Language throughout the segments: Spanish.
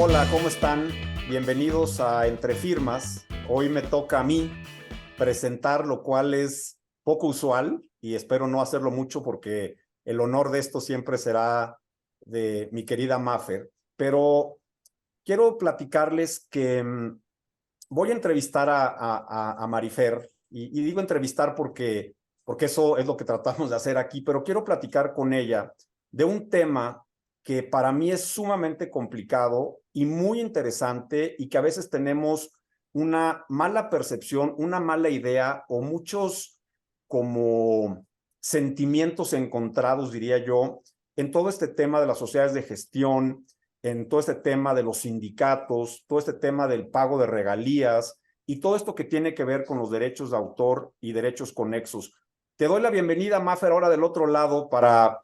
Hola, ¿cómo están? Bienvenidos a Entre Firmas. Hoy me toca a mí presentar, lo cual es poco usual y espero no hacerlo mucho porque el honor de esto siempre será de mi querida Mafer. Pero quiero platicarles que voy a entrevistar a Marifer y digo entrevistar porque eso es lo que tratamos de hacer aquí, pero quiero platicar con ella de un tema que para mí es sumamente complicado y muy interesante y que a veces tenemos una mala percepción, una mala idea o muchos como sentimientos encontrados, diría yo, en todo este tema de las sociedades de gestión, en todo este tema de los sindicatos, todo este tema del pago de regalías y todo esto que tiene que ver con los derechos de autor y derechos conexos. Te doy la bienvenida, Mafer, ahora del otro lado para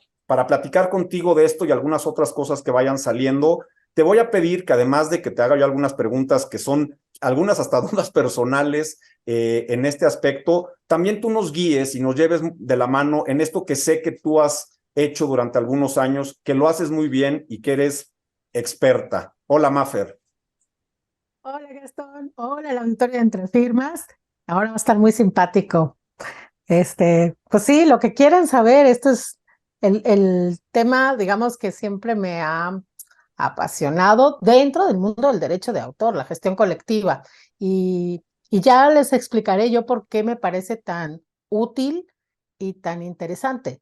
platicar contigo de esto y algunas otras cosas que vayan saliendo. Te voy a pedir que además de que te haga yo algunas preguntas que son algunas hasta dudas personales en este aspecto, también tú nos guíes y nos lleves de la mano en esto que sé que tú has hecho durante algunos años, que lo haces muy bien y que eres experta. Hola, Mafer. Hola Gastón, hola la Victoria de Entre Firmas. Ahora va a estar muy simpático. Pues sí, lo que quieran saber, esto es el tema, digamos, que siempre me ha apasionado dentro del mundo del derecho de autor, la gestión colectiva. Y ya les explicaré yo por qué me parece tan útil y tan interesante.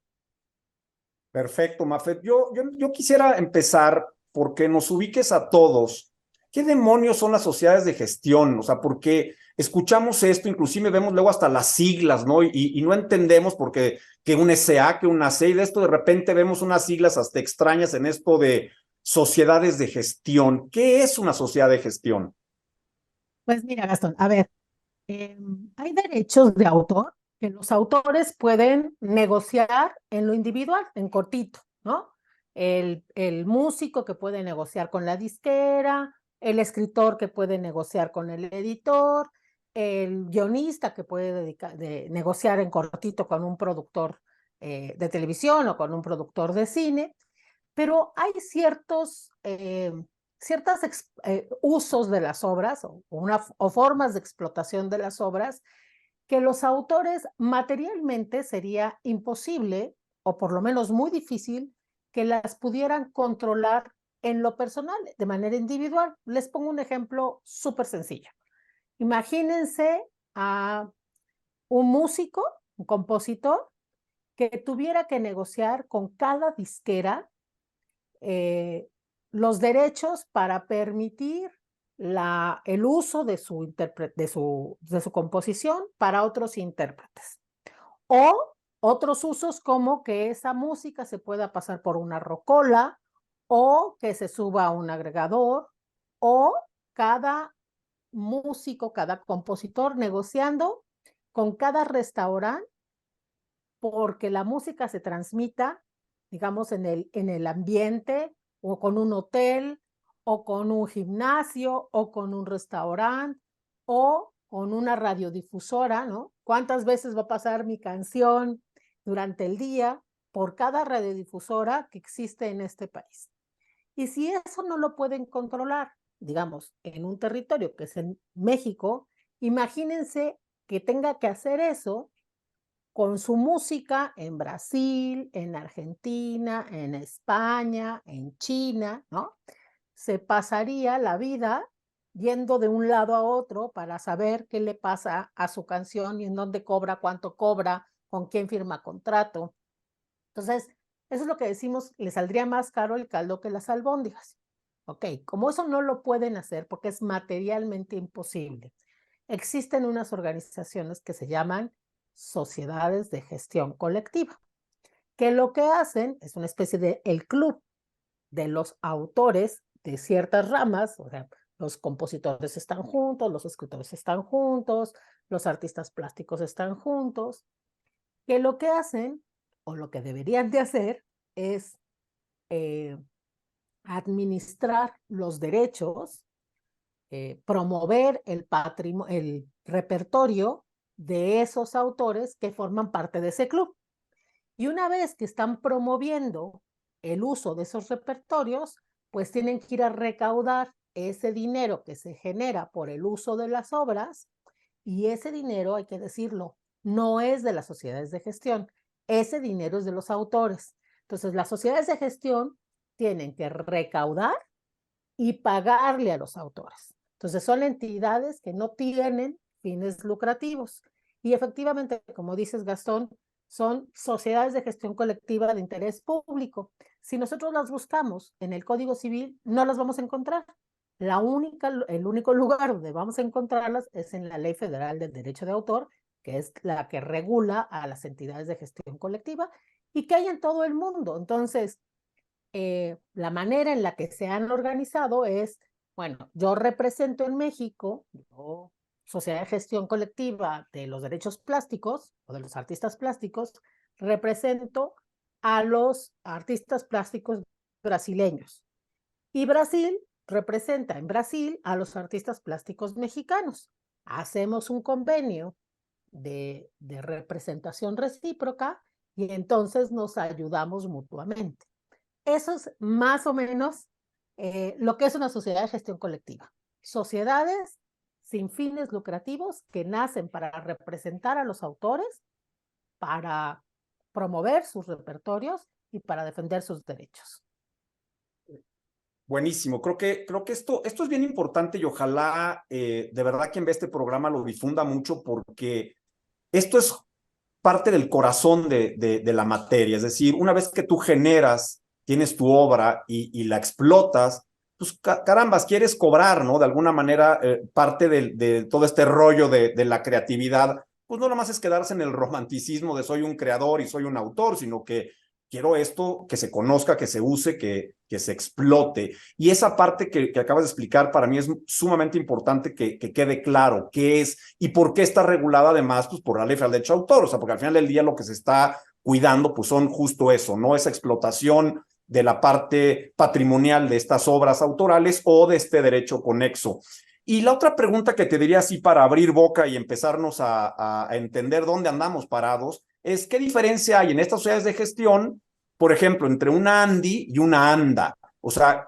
Perfecto, Mafer. Yo quisiera empezar porque nos ubiques a todos. ¿Qué demonios son las sociedades de gestión? O sea, porque escuchamos esto, inclusive vemos luego hasta las siglas, ¿no? Y no entendemos porque que un SA, que una C, y de esto de repente vemos unas siglas hasta extrañas en esto de sociedades de gestión. ¿Qué es una sociedad de gestión? Pues mira, Gastón, a ver, hay derechos de autor que los autores pueden negociar en lo individual, en cortito, ¿no? El músico que puede negociar con la disquera, el escritor que puede negociar con el editor, el guionista que puede negociar en cortito con un productor de televisión o con un productor de cine, pero hay ciertos usos de las obras o formas de explotación de las obras que los autores materialmente sería imposible, o por lo menos muy difícil, que las pudieran controlar en lo personal, de manera individual. Les pongo un ejemplo súper sencillo. Imagínense a un músico, un compositor, que tuviera que negociar con cada disquera eh, los derechos para permitir el uso de su composición para otros intérpretes. O otros usos como que esa música se pueda pasar por una rocola o que se suba a un agregador o cada músico, cada compositor negociando con cada restaurante porque la música se transmita, digamos, en el ambiente o con un hotel o con un gimnasio o con un restaurante o con una radiodifusora, ¿no? ¿Cuántas veces va a pasar mi canción durante el día por cada radiodifusora que existe en este país? Y si eso no lo pueden controlar, digamos, en un territorio que es en México, imagínense que tenga que hacer eso con su música en Brasil, en Argentina, en España, en China, ¿no? Se pasaría la vida yendo de un lado a otro para saber qué le pasa a su canción y en dónde cobra, cuánto cobra, con quién firma contrato. Entonces, eso es lo que decimos, le saldría más caro el caldo que las albóndigas. Ok, como eso no lo pueden hacer porque es materialmente imposible, existen unas organizaciones que se llaman sociedades de gestión colectiva, que lo que hacen es una especie de el club de los autores de ciertas ramas, o sea, los compositores están juntos, los escritores están juntos, los artistas plásticos están juntos, que lo que hacen, o lo que deberían de hacer, es eh, administrar los derechos, promover el repertorio de esos autores que forman parte de ese club. Y una vez que están promoviendo el uso de esos repertorios, pues tienen que ir a recaudar ese dinero que se genera por el uso de las obras, y ese dinero, hay que decirlo, no es de las sociedades de gestión, ese dinero es de los autores. Entonces, las sociedades de gestión tienen que recaudar y pagarle a los autores. Entonces, son entidades que no tienen fines lucrativos. Y efectivamente, como dices, Gastón, son sociedades de gestión colectiva de interés público. Si nosotros las buscamos en el Código Civil, no las vamos a encontrar. El único lugar donde vamos a encontrarlas es en la Ley Federal del Derecho de Autor, que es la que regula a las entidades de gestión colectiva y que hay en todo el mundo. Entonces, la manera en la que se han organizado es, bueno, yo represento en México, yo, Sociedad de Gestión Colectiva de los Derechos Plásticos o de los artistas plásticos, represento a los artistas plásticos brasileños. Y Brasil representa en Brasil a los artistas plásticos mexicanos. Hacemos un convenio de representación recíproca y entonces nos ayudamos mutuamente. Eso es más o menos lo que es una sociedad de gestión colectiva. Sociedades sin fines lucrativos que nacen para representar a los autores, para promover sus repertorios y para defender sus derechos. Buenísimo, creo que esto es bien importante y ojalá de verdad quien ve este programa lo difunda mucho porque esto es parte del corazón de la materia, es decir, una vez que tú generas, tienes tu obra y la explotas, pues carambas, quieres cobrar, ¿no? De alguna manera, parte de todo este rollo de la creatividad, pues no nomás es quedarse en el romanticismo de soy un creador y soy un autor, sino que quiero esto que se conozca, que se use, que se explote. Y esa parte que acabas de explicar para mí es sumamente importante que quede claro qué es y por qué está regulada además pues, por la ley federal de derecho de autor. O sea, porque al final del día lo que se está cuidando pues son justo eso, ¿no? Esa explotación de la parte patrimonial de estas obras autorales o de este derecho conexo. Y la otra pregunta que te diría así para abrir boca y empezarnos a entender dónde andamos parados es qué diferencia hay en estas sociedades de gestión, por ejemplo, entre una ANDI y una ANDA. O sea,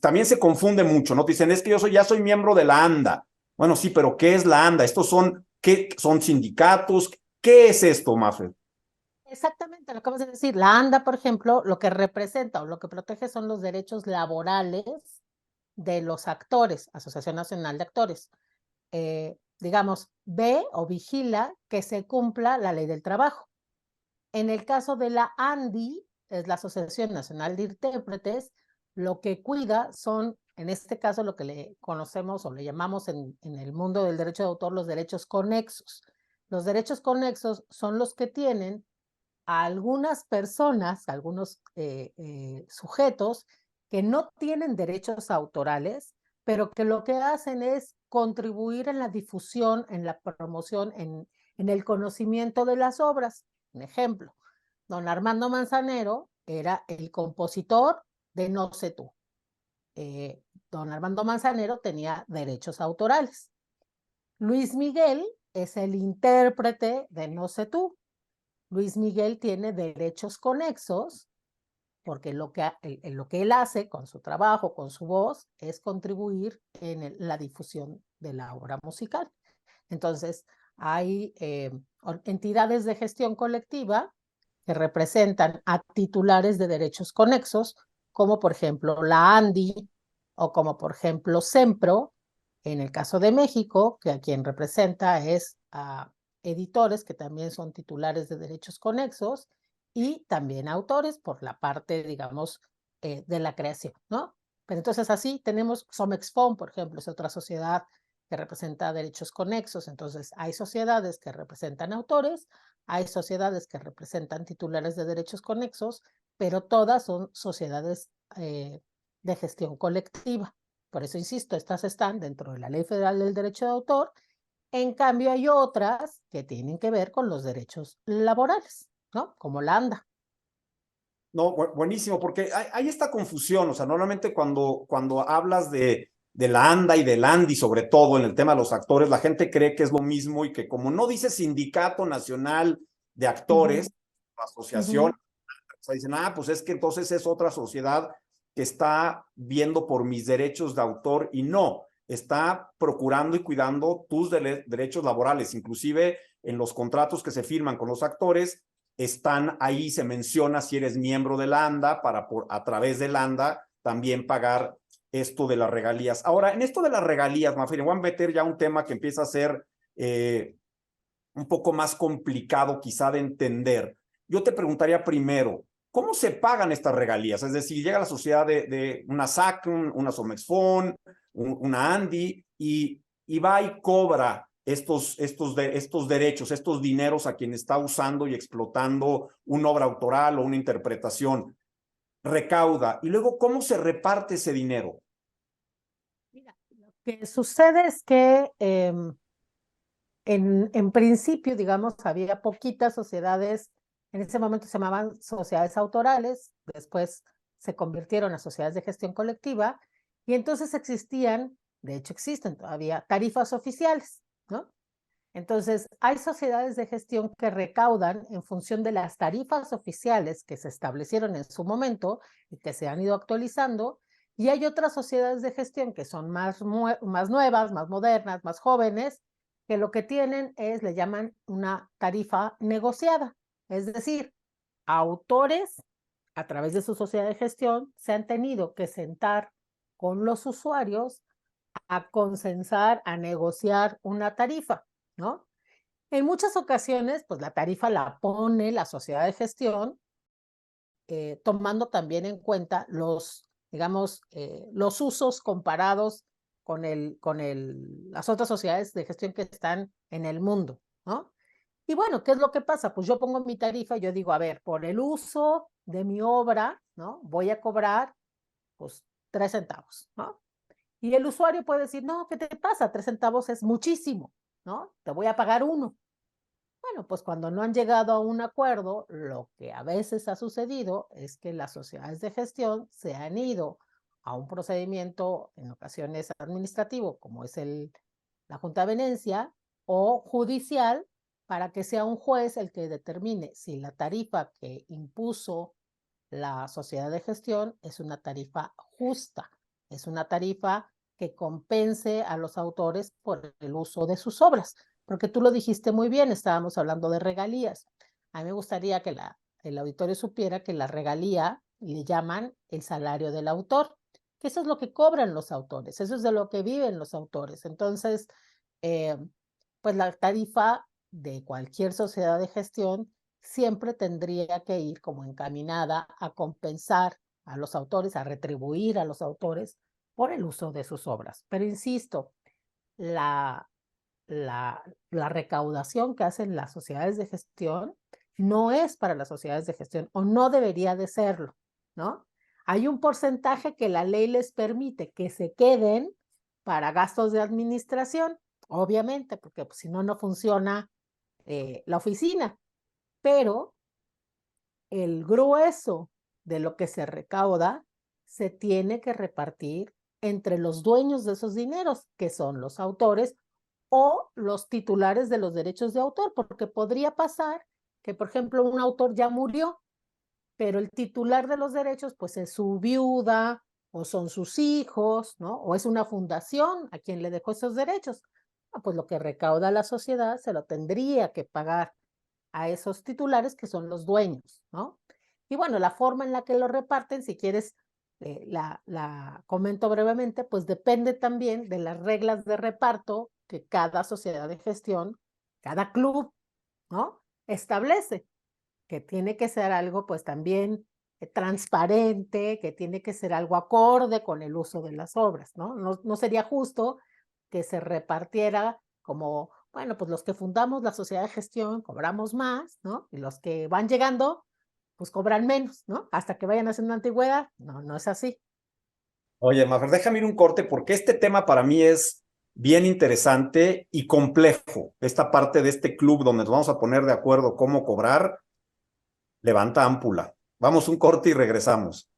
también se confunde mucho, ¿no? Te dicen, es que yo ya soy miembro de la ANDA. Bueno, sí, pero ¿qué es la ANDA? ¿Qué son sindicatos? ¿Qué es esto, Mafe? Exactamente, lo acabas de decir. La ANDA, por ejemplo, lo que representa o lo que protege son los derechos laborales de los actores, Asociación Nacional de Actores. Digamos, ve o vigila que se cumpla la ley del trabajo. En el caso de la ANDI, es la Asociación Nacional de Intérpretes, lo que cuida son, en este caso, lo que le conocemos o le llamamos en el mundo del derecho de autor los derechos conexos. Los derechos conexos son los que tienen a algunas personas, a algunos sujetos que no tienen derechos autorales, pero que lo que hacen es contribuir en la difusión, en la promoción, en el conocimiento de las obras. Un ejemplo, don Armando Manzanero era el compositor de No sé tú. Don Armando Manzanero tenía derechos autorales. Luis Miguel es el intérprete de No sé tú. Luis Miguel tiene derechos conexos porque lo que él hace con su trabajo, con su voz, es contribuir en la difusión de la obra musical. Entonces, hay entidades de gestión colectiva que representan a titulares de derechos conexos, como por ejemplo la ANDI o como por ejemplo SEMPRO, en el caso de México, que a quien representa es a editores que también son titulares de derechos conexos y también autores por la parte, digamos, de la creación, ¿no? Pero entonces así tenemos Somexfon, por ejemplo, es otra sociedad que representa derechos conexos. Entonces hay sociedades que representan autores, hay sociedades que representan titulares de derechos conexos, pero todas son sociedades de gestión colectiva. Por eso insisto, estas están dentro de la Ley Federal del Derecho de Autor. En cambio, hay otras que tienen que ver con los derechos laborales, ¿no? Como la ANDA. No, buenísimo, porque hay esta confusión, o sea, normalmente cuando hablas de la ANDA y del ANDI, sobre todo en el tema de los actores, la gente cree que es lo mismo y que como no dice Sindicato Nacional de Actores, asociación, o sea, dicen, pues es que entonces es otra sociedad, que está viendo por mis derechos de autor y no, está procurando y cuidando tus derechos laborales. Inclusive en los contratos que se firman con los actores, están ahí, se menciona si eres miembro de la ANDA para a través de la ANDA también pagar esto de las regalías. Ahora, en esto de las regalías, Mafer, voy a meter ya un tema que empieza a ser un poco más complicado quizá de entender. Yo te preguntaría primero, ¿cómo se pagan estas regalías? Es decir, llega la sociedad de una SAC, una Somexfon, una ANDI, y va y cobra estos derechos, estos dineros a quien está usando y explotando una obra autoral o una interpretación. Recauda. Y luego, ¿cómo se reparte ese dinero? Mira, lo que sucede es que en principio, digamos, había poquitas sociedades, en ese momento se llamaban sociedades autorales, después se convirtieron a sociedades de gestión colectiva, y entonces existían, de hecho existen todavía, tarifas oficiales, ¿no? Entonces, hay sociedades de gestión que recaudan en función de las tarifas oficiales que se establecieron en su momento y que se han ido actualizando, y hay otras sociedades de gestión que son más nuevas, más modernas, más jóvenes, que lo que tienen es, le llaman una tarifa negociada. Es decir, autores, a través de su sociedad de gestión, se han tenido que sentar con los usuarios a consensar, a negociar una tarifa, ¿no? En muchas ocasiones, pues la tarifa la pone la sociedad de gestión, tomando también en cuenta los, digamos, los usos comparados con las otras sociedades de gestión que están en el mundo, ¿no? Y bueno, ¿qué es lo que pasa? Pues yo pongo mi tarifa y yo digo, a ver, por el uso de mi obra, ¿no? Voy a cobrar, pues, 3 centavos, ¿no? Y el usuario puede decir, no, ¿qué te pasa? 3 centavos es muchísimo, ¿no? Te voy a pagar 1. Bueno, pues cuando no han llegado a un acuerdo, lo que a veces ha sucedido es que las sociedades de gestión se han ido a un procedimiento, en ocasiones administrativo, como es la Junta de Venecia, o judicial, para que sea un juez el que determine si la tarifa que impuso la sociedad de gestión es una tarifa justa, es una tarifa que compense a los autores por el uso de sus obras. Porque tú lo dijiste muy bien, estábamos hablando de regalías. A mí me gustaría que el auditorio supiera que la regalía le llaman el salario del autor, que eso es lo que cobran los autores, eso es de lo que viven los autores. Entonces, pues la tarifa de cualquier sociedad de gestión siempre tendría que ir como encaminada a compensar a los autores, a retribuir a los autores por el uso de sus obras. Pero insisto, la recaudación que hacen las sociedades de gestión no es para las sociedades de gestión o no debería de serlo, ¿no? Hay un porcentaje que la ley les permite que se queden para gastos de administración, obviamente, porque pues, si no, no funciona la oficina, pero el grueso de lo que se recauda se tiene que repartir entre los dueños de esos dineros, que son los autores o los titulares de los derechos de autor, porque podría pasar que, por ejemplo, un autor ya murió, pero el titular de los derechos, pues es su viuda o son sus hijos, ¿no? O es una fundación a quien le dejó esos derechos. Pues lo que recauda la sociedad se lo tendría que pagar a esos titulares que son los dueños, ¿no? Y bueno, la forma en la que lo reparten, si quieres, la comento brevemente, pues depende también de las reglas de reparto que cada sociedad de gestión, cada club, ¿no? Establece, que tiene que ser algo pues también transparente, que tiene que ser algo acorde con el uso de las obras, ¿no? No sería justo que se repartiera como, bueno, pues los que fundamos la sociedad de gestión cobramos más, ¿no? Y los que van llegando, pues cobran menos, ¿no? Hasta que vayan haciendo antigüedad. No, no es así. Oye, Mafer, déjame ir un corte porque este tema para mí es bien interesante y complejo. Esta parte de este club donde nos vamos a poner de acuerdo cómo cobrar, levanta ámpula. Vamos un corte y regresamos.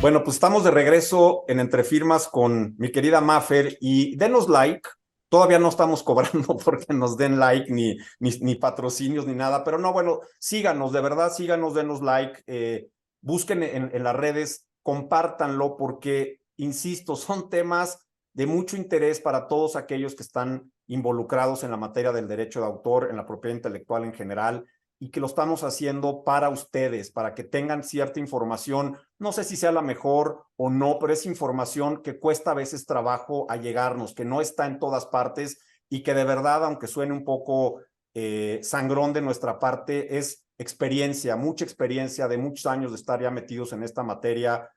Bueno, pues estamos de regreso en Entre Firmas con mi querida Mafer y denos like. Todavía no estamos cobrando porque nos den like ni patrocinios ni nada, pero no, bueno, síganos, de verdad, síganos, denos like, busquen en las redes, compártanlo porque, insisto, son temas de mucho interés para todos aquellos que están involucrados en la materia del derecho de autor, en la propiedad intelectual en general, y que lo estamos haciendo para ustedes, para que tengan cierta información. No sé si sea la mejor o no, pero es información que cuesta a veces trabajo a llegarnos, que no está en todas partes y que de verdad, aunque suene un poco sangrón de nuestra parte, es experiencia, mucha experiencia de muchos años de estar ya metidos en esta materia,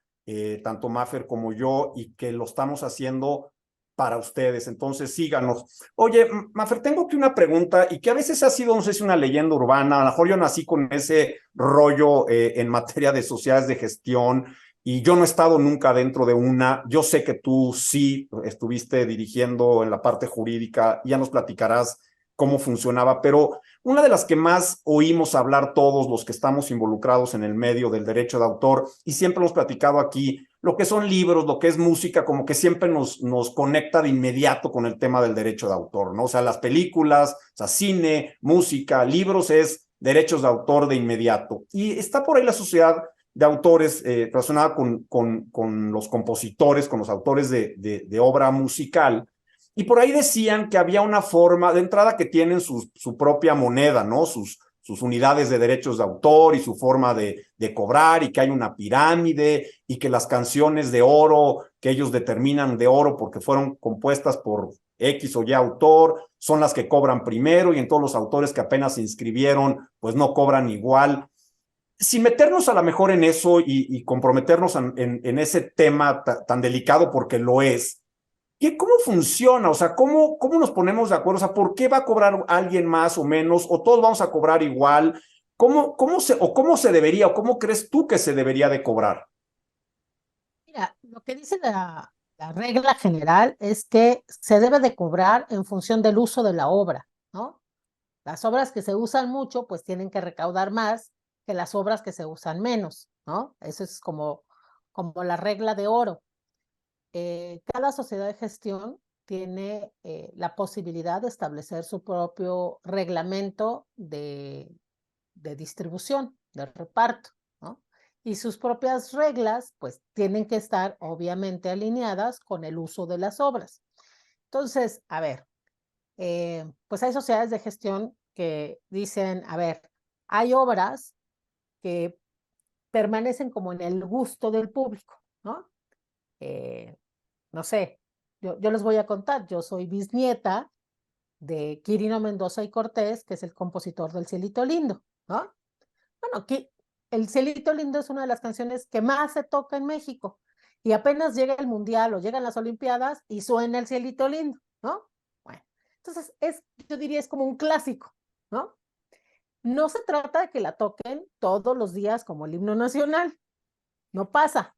tanto Mafer como yo, y que lo estamos haciendo para ustedes. Entonces, síganos. Oye, Mafer, tengo aquí una pregunta y que a veces ha sido, no sé si una leyenda urbana, a lo mejor yo nací con ese rollo en materia de sociedades de gestión y yo no he estado nunca dentro de una. Yo sé que tú sí estuviste dirigiendo en la parte jurídica, ya nos platicarás cómo funcionaba, pero una de las que más oímos hablar todos los que estamos involucrados en el medio del derecho de autor, y siempre hemos platicado aquí, lo que son libros, lo que es música, como que siempre nos conecta de inmediato con el tema del derecho de autor, ¿no? O sea, las películas, o sea, cine, música, libros es derechos de autor de inmediato. Y está por ahí la sociedad de autores relacionada con los compositores, con los autores de obra musical. Y por ahí decían que había una forma, de entrada que tienen su propia moneda, ¿no? Sus unidades de derechos de autor y su forma de cobrar y que hay una pirámide y que las canciones de oro que ellos determinan de oro porque fueron compuestas por X o Y autor son las que cobran primero y en todos los autores que apenas se inscribieron pues no cobran igual. Sin meternos a lo mejor en eso y comprometernos en ese tema tan delicado porque lo es, ¿cómo funciona? O sea, ¿cómo nos ponemos de acuerdo? O sea, ¿por qué va a cobrar alguien más o menos? ¿O todos vamos a cobrar igual? ¿Cómo se debería, o cómo crees tú que se debería de cobrar? Mira, lo que dice la regla general es que se debe de cobrar en función del uso de la obra, ¿no? Las obras que se usan mucho, pues tienen que recaudar más que las obras que se usan menos, ¿no? Eso es como la regla de oro. Cada sociedad de gestión tiene la posibilidad de establecer su propio reglamento de distribución, de reparto, ¿no? Y sus propias reglas, pues, tienen que estar obviamente alineadas con el uso de las obras. Entonces, a ver, pues hay sociedades de gestión que dicen, a ver, hay obras que permanecen como en el gusto del público, ¿no? Eh, no sé, yo les voy a contar, yo soy bisnieta de Quirino Mendoza y Cortés, que es el compositor del Cielito Lindo, ¿no? Bueno, aquí el Cielito Lindo es una de las canciones que más se toca en México y apenas llega el Mundial o llegan las Olimpiadas y suena el Cielito Lindo, ¿no? Bueno, entonces yo diría es como un clásico, ¿no? No se trata de que la toquen todos los días como el himno nacional, no pasa,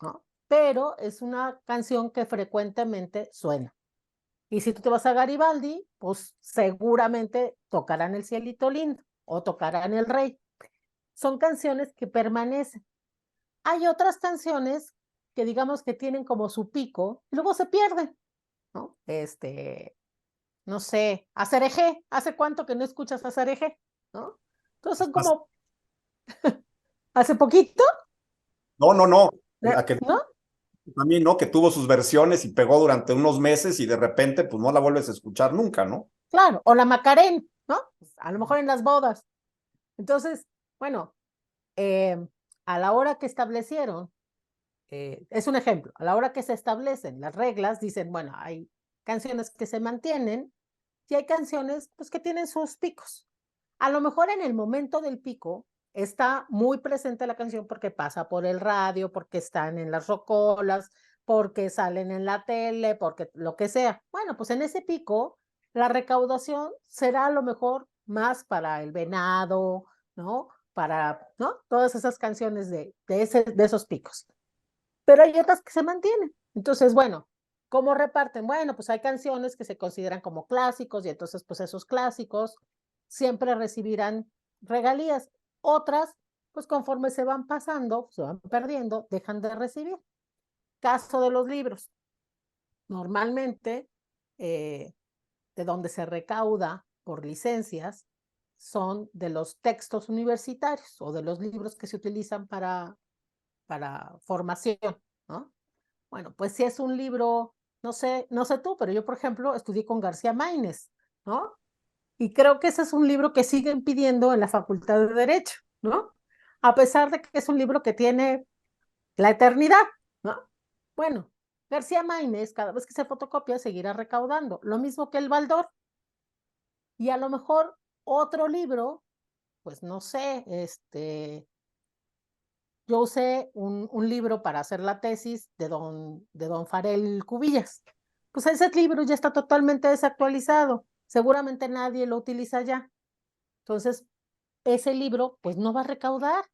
¿no? Pero es una canción que frecuentemente suena. Y si tú te vas a Garibaldi, pues seguramente tocarán el Cielito Lindo o tocarán el Rey. Son canciones que permanecen. Hay otras canciones que digamos que tienen como su pico y luego se pierden, ¿no? No sé, Azareje, ¿hace cuánto que no escuchas Azareje? ¿No? Entonces son como, ¿hace poquito? No, no, no. La que ¿No? también, ¿no? Que tuvo sus versiones y pegó durante unos meses y de repente, pues no la vuelves a escuchar nunca, ¿no? Claro, o la Macarena, ¿no? Pues, a lo mejor en las bodas. Entonces, bueno, eh, a la hora que establecieron, es un ejemplo, a la hora que se establecen las reglas, dicen, bueno, hay canciones que se mantienen y hay canciones pues, que tienen sus picos. A lo mejor en el momento del pico está muy presente la canción porque pasa por el radio, porque están en las rocolas, porque salen en la tele, porque lo que sea. Bueno, pues en ese pico la recaudación será a lo mejor más para el venado, ¿no? Para, ¿no? Todas esas canciones de esos picos. Pero hay otras que se mantienen. Entonces, bueno, ¿cómo reparten? Bueno, pues hay canciones que se consideran como clásicos y entonces pues esos clásicos siempre recibirán regalías. Otras, pues conforme se van pasando, se van perdiendo, dejan de recibir. Caso de los libros. Normalmente, de donde se recauda por licencias son de los textos universitarios o de los libros que se utilizan para formación, ¿no? Bueno, pues si es un libro, no sé tú, pero yo, por ejemplo, estudié con García Maínez, ¿no? Y creo que ese es un libro que siguen pidiendo en la Facultad de Derecho, ¿no? A pesar de que es un libro que tiene la eternidad, ¿no? Bueno, García Maínez, cada vez que se fotocopia, seguirá recaudando. Lo mismo que el Baldor. Y a lo mejor otro libro, pues no sé, yo usé un libro para hacer la tesis de don Farel Cubillas. Pues ese libro ya está totalmente desactualizado. Seguramente nadie lo utiliza ya. Entonces, ese libro, pues no va a recaudar.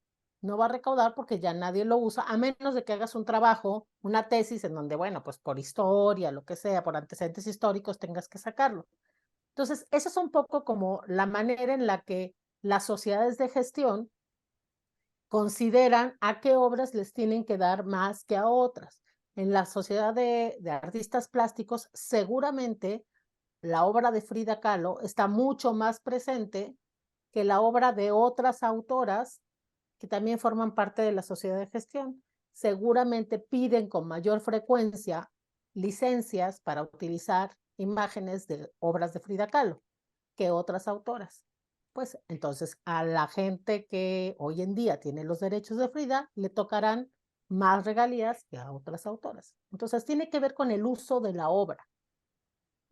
No va a recaudar porque ya nadie lo usa, a menos de que hagas un trabajo, una tesis en donde, bueno, pues por historia, lo que sea, por antecedentes históricos, tengas que sacarlo. Entonces, eso es un poco como la manera en la que las sociedades de gestión consideran a qué obras les tienen que dar más que a otras. En la sociedad de artistas plásticos, seguramente la obra de Frida Kahlo está mucho más presente que la obra de otras autoras que también forman parte de la sociedad de gestión. Seguramente piden con mayor frecuencia licencias para utilizar imágenes de obras de Frida Kahlo que otras autoras. Pues entonces a la gente que hoy en día tiene los derechos de Frida le tocarán más regalías que a otras autoras. Entonces tiene que ver con el uso de la obra.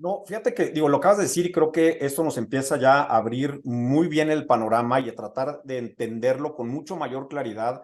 No, fíjate que, digo, lo acabas de decir y creo que eso nos empieza ya a abrir muy bien el panorama y a tratar de entenderlo con mucho mayor claridad.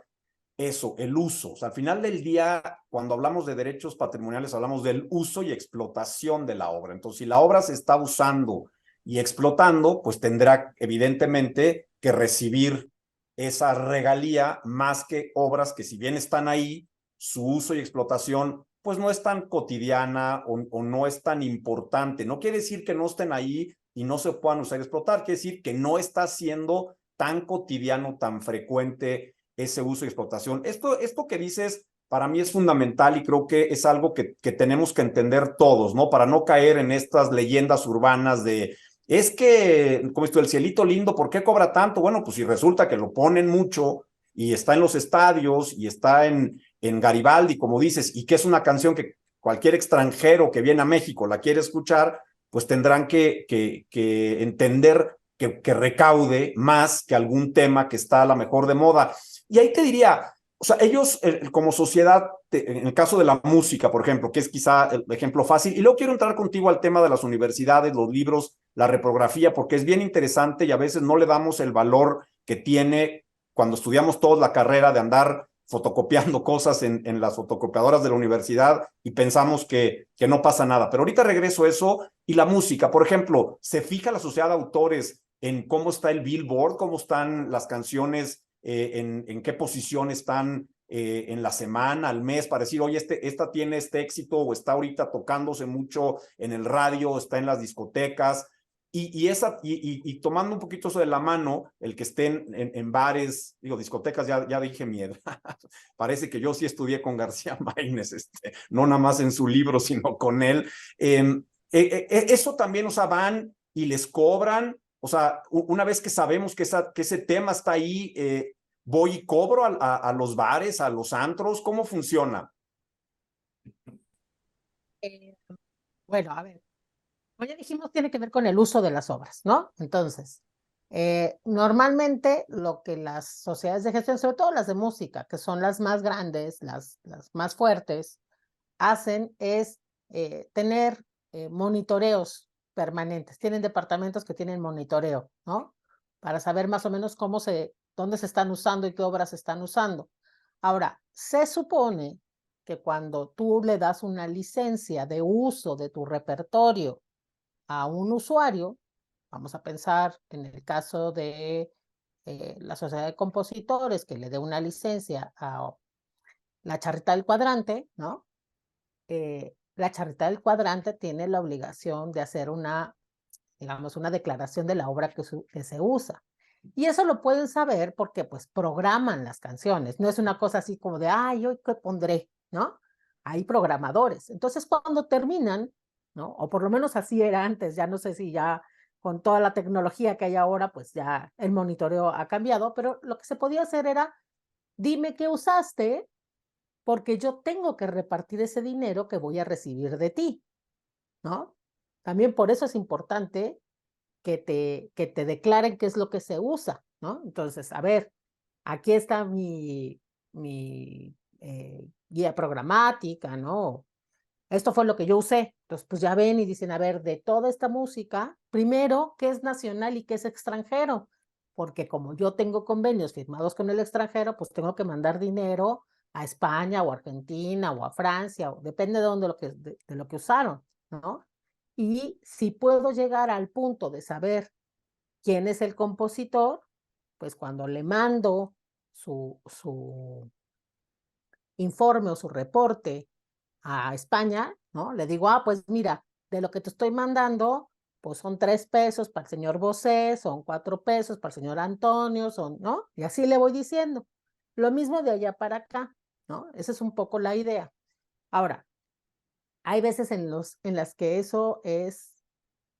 Eso, el uso. O sea, al final del día, cuando hablamos de derechos patrimoniales, hablamos del uso y explotación de la obra. Entonces, si la obra se está usando y explotando, pues tendrá evidentemente que recibir esa regalía más que obras que si bien están ahí, su uso y explotación pues no es tan cotidiana o no es tan importante. No quiere decir que no estén ahí y no se puedan usar y explotar, quiere decir que no está siendo tan cotidiano, tan frecuente ese uso y explotación. Esto que dices para mí es fundamental y creo que es algo que tenemos que entender todos, ¿no? Para no caer en estas leyendas urbanas de, es que, como esto, el cielito lindo, ¿por qué cobra tanto? Bueno, pues si resulta que lo ponen mucho y está en los estadios y está en Garibaldi, como dices, y que es una canción que cualquier extranjero que viene a México la quiere escuchar, pues tendrán que entender que recaude más que algún tema que está a la mejor de moda. Y ahí te diría, o sea, ellos como sociedad, en el caso de la música, por ejemplo, que es quizá el ejemplo fácil, y luego quiero entrar contigo al tema de las universidades, los libros, la reprografía, porque es bien interesante y a veces no le damos el valor que tiene cuando estudiamos toda la carrera de andar fotocopiando cosas en las fotocopiadoras de la universidad y pensamos que no pasa nada. Pero ahorita regreso a eso y la música, por ejemplo, ¿se fija la sociedad de autores en cómo está el Billboard, cómo están las canciones, en qué posición están en la semana, al mes, para decir, oye, esta tiene este éxito o está ahorita tocándose mucho en el radio, está en las discotecas? Y tomando un poquito eso de la mano, el que estén en bares, digo, discotecas, ya dije miedo. Parece que yo sí estudié con García Maínez, no nada más en su libro, sino con él. Eso también, o sea, van y les cobran, o sea, una vez que sabemos que ese tema está ahí, voy y cobro a los bares, a los antros, ¿cómo funciona? Eh, bueno, a ver, como ya dijimos, tiene que ver con el uso de las obras, ¿no? Entonces, normalmente lo que las sociedades de gestión, sobre todo las de música, que son las más grandes, las más fuertes, hacen es tener monitoreos permanentes. Tienen departamentos que tienen monitoreo, ¿no? Para saber más o menos dónde se están usando y qué obras se están usando. Ahora, se supone que cuando tú le das una licencia de uso de tu repertorio a un usuario, vamos a pensar en el caso de la sociedad de compositores que le dé una licencia a la Charreta del Cuadrante, ¿no? La Charreta del Cuadrante tiene la obligación de hacer digamos, una declaración de la obra que se usa. Y eso lo pueden saber porque pues programan las canciones. No es una cosa así como de, ay, ¿hoy qué pondré? ¿No? Hay programadores. Entonces cuando terminan, ¿no? O por lo menos así era antes, ya no sé si ya con toda la tecnología que hay ahora, pues ya el monitoreo ha cambiado, pero lo que se podía hacer era, dime qué usaste, porque yo tengo que repartir ese dinero que voy a recibir de ti, ¿no? También por eso es importante que te declaren qué es lo que se usa, ¿no? Entonces, a ver, aquí está mi guía programática, ¿no? Esto fue lo que yo usé. Entonces, pues ya ven y dicen, a ver, de toda esta música, primero, ¿qué es nacional y qué es extranjero? Porque como yo tengo convenios firmados con el extranjero, pues tengo que mandar dinero a España o a Argentina o a Francia, o depende de dónde de lo que usaron, ¿no? Y si puedo llegar al punto de saber quién es el compositor, pues cuando le mando su informe o su reporte a España, ¿no? Le digo, pues mira, de lo que te estoy mandando, pues son 3 pesos para el señor Bosé, son 4 pesos para el señor Antonio, ¿no? Y así le voy diciendo. Lo mismo de allá para acá, ¿no? Esa es un poco la idea. Ahora, hay veces en las que eso es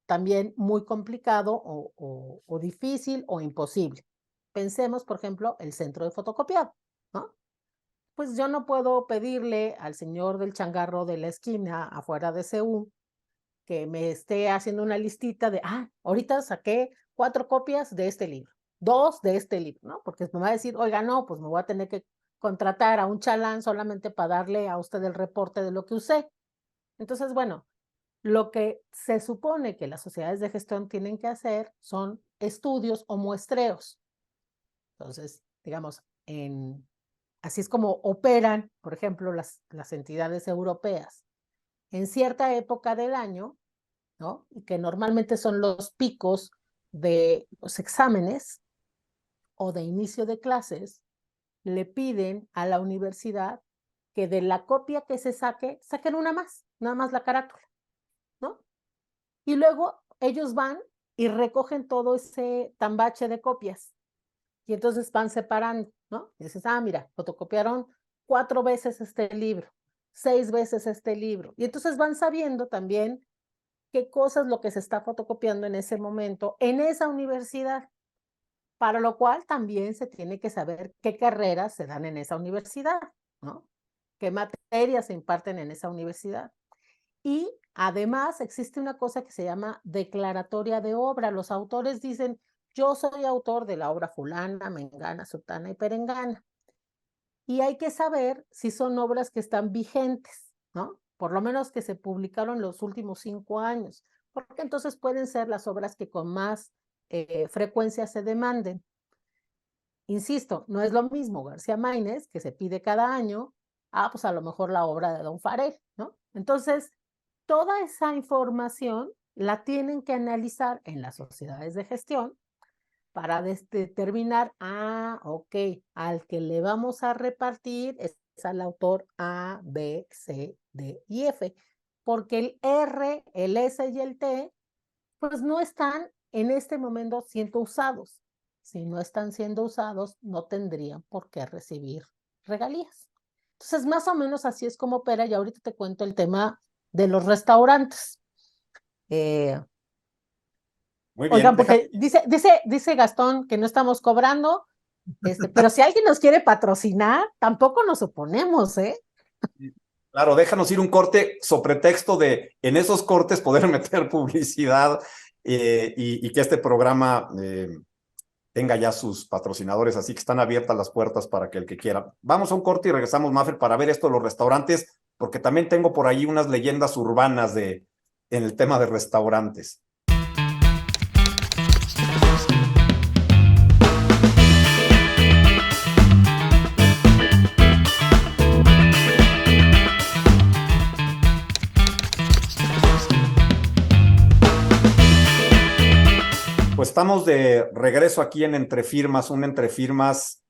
también muy complicado o difícil o imposible. Pensemos, por ejemplo, el centro de fotocopiado, ¿no? Pues yo no puedo pedirle al señor del changarro de la esquina afuera de CU que me esté haciendo una listita de, ahorita saqué 4 copias de este libro, 2 de este libro, ¿no? Porque me va a decir, oiga, no, pues me voy a tener que contratar a un chalán solamente para darle a usted el reporte de lo que usé. Entonces, bueno, lo que se supone que las sociedades de gestión tienen que hacer son estudios o muestreos. Entonces, digamos, así es como operan, por ejemplo, las entidades europeas. En cierta época del año, ¿no? Y que normalmente son los picos de los exámenes o de inicio de clases, le piden a la universidad que de la copia que se saque, saquen una más, nada más la carátula, ¿no? Y luego ellos van y recogen todo ese tambache de copias. Y entonces van separando, ¿no? Y dices, mira, fotocopiaron 4 veces este libro, 6 veces este libro. Y entonces van sabiendo también qué cosas lo que se está fotocopiando en ese momento en esa universidad, para lo cual también se tiene que saber qué carreras se dan en esa universidad, ¿no? Qué materias se imparten en esa universidad. Y además existe una cosa que se llama declaratoria de obra. Los autores dicen, yo soy autor de la obra fulana, mengana, sutana y perengana. Y hay que saber si son obras que están vigentes, ¿no? Por lo menos que se publicaron los últimos 5 años, porque entonces pueden ser las obras que con más frecuencia se demanden. Insisto, no es lo mismo García Máinez, que se pide cada año, pues a lo mejor la obra de Don Farel, ¿no? Entonces, toda esa información la tienen que analizar en las sociedades de gestión para determinar, ok, al que le vamos a repartir es al autor A, B, C, D y F, porque el R, el S y el T, pues no están en este momento siendo usados. Si no están siendo usados, no tendrían por qué recibir regalías. Entonces, más o menos así es como opera, y ahorita te cuento el tema de los restaurantes. Muy bien, Oigan, porque dice Gastón que no estamos cobrando, pero si alguien nos quiere patrocinar, tampoco nos oponemos, ¿eh? claro, déjanos ir un corte sobre pretexto de en esos cortes poder meter publicidad y que este programa tenga ya sus patrocinadores, así que están abiertas las puertas para que el que quiera. Vamos a un corte y regresamos, Mafer, para ver esto de los restaurantes, porque también tengo por ahí unas leyendas urbanas en el tema de restaurantes. Pues estamos de regreso aquí en Entre Firmas, un Entre Firmas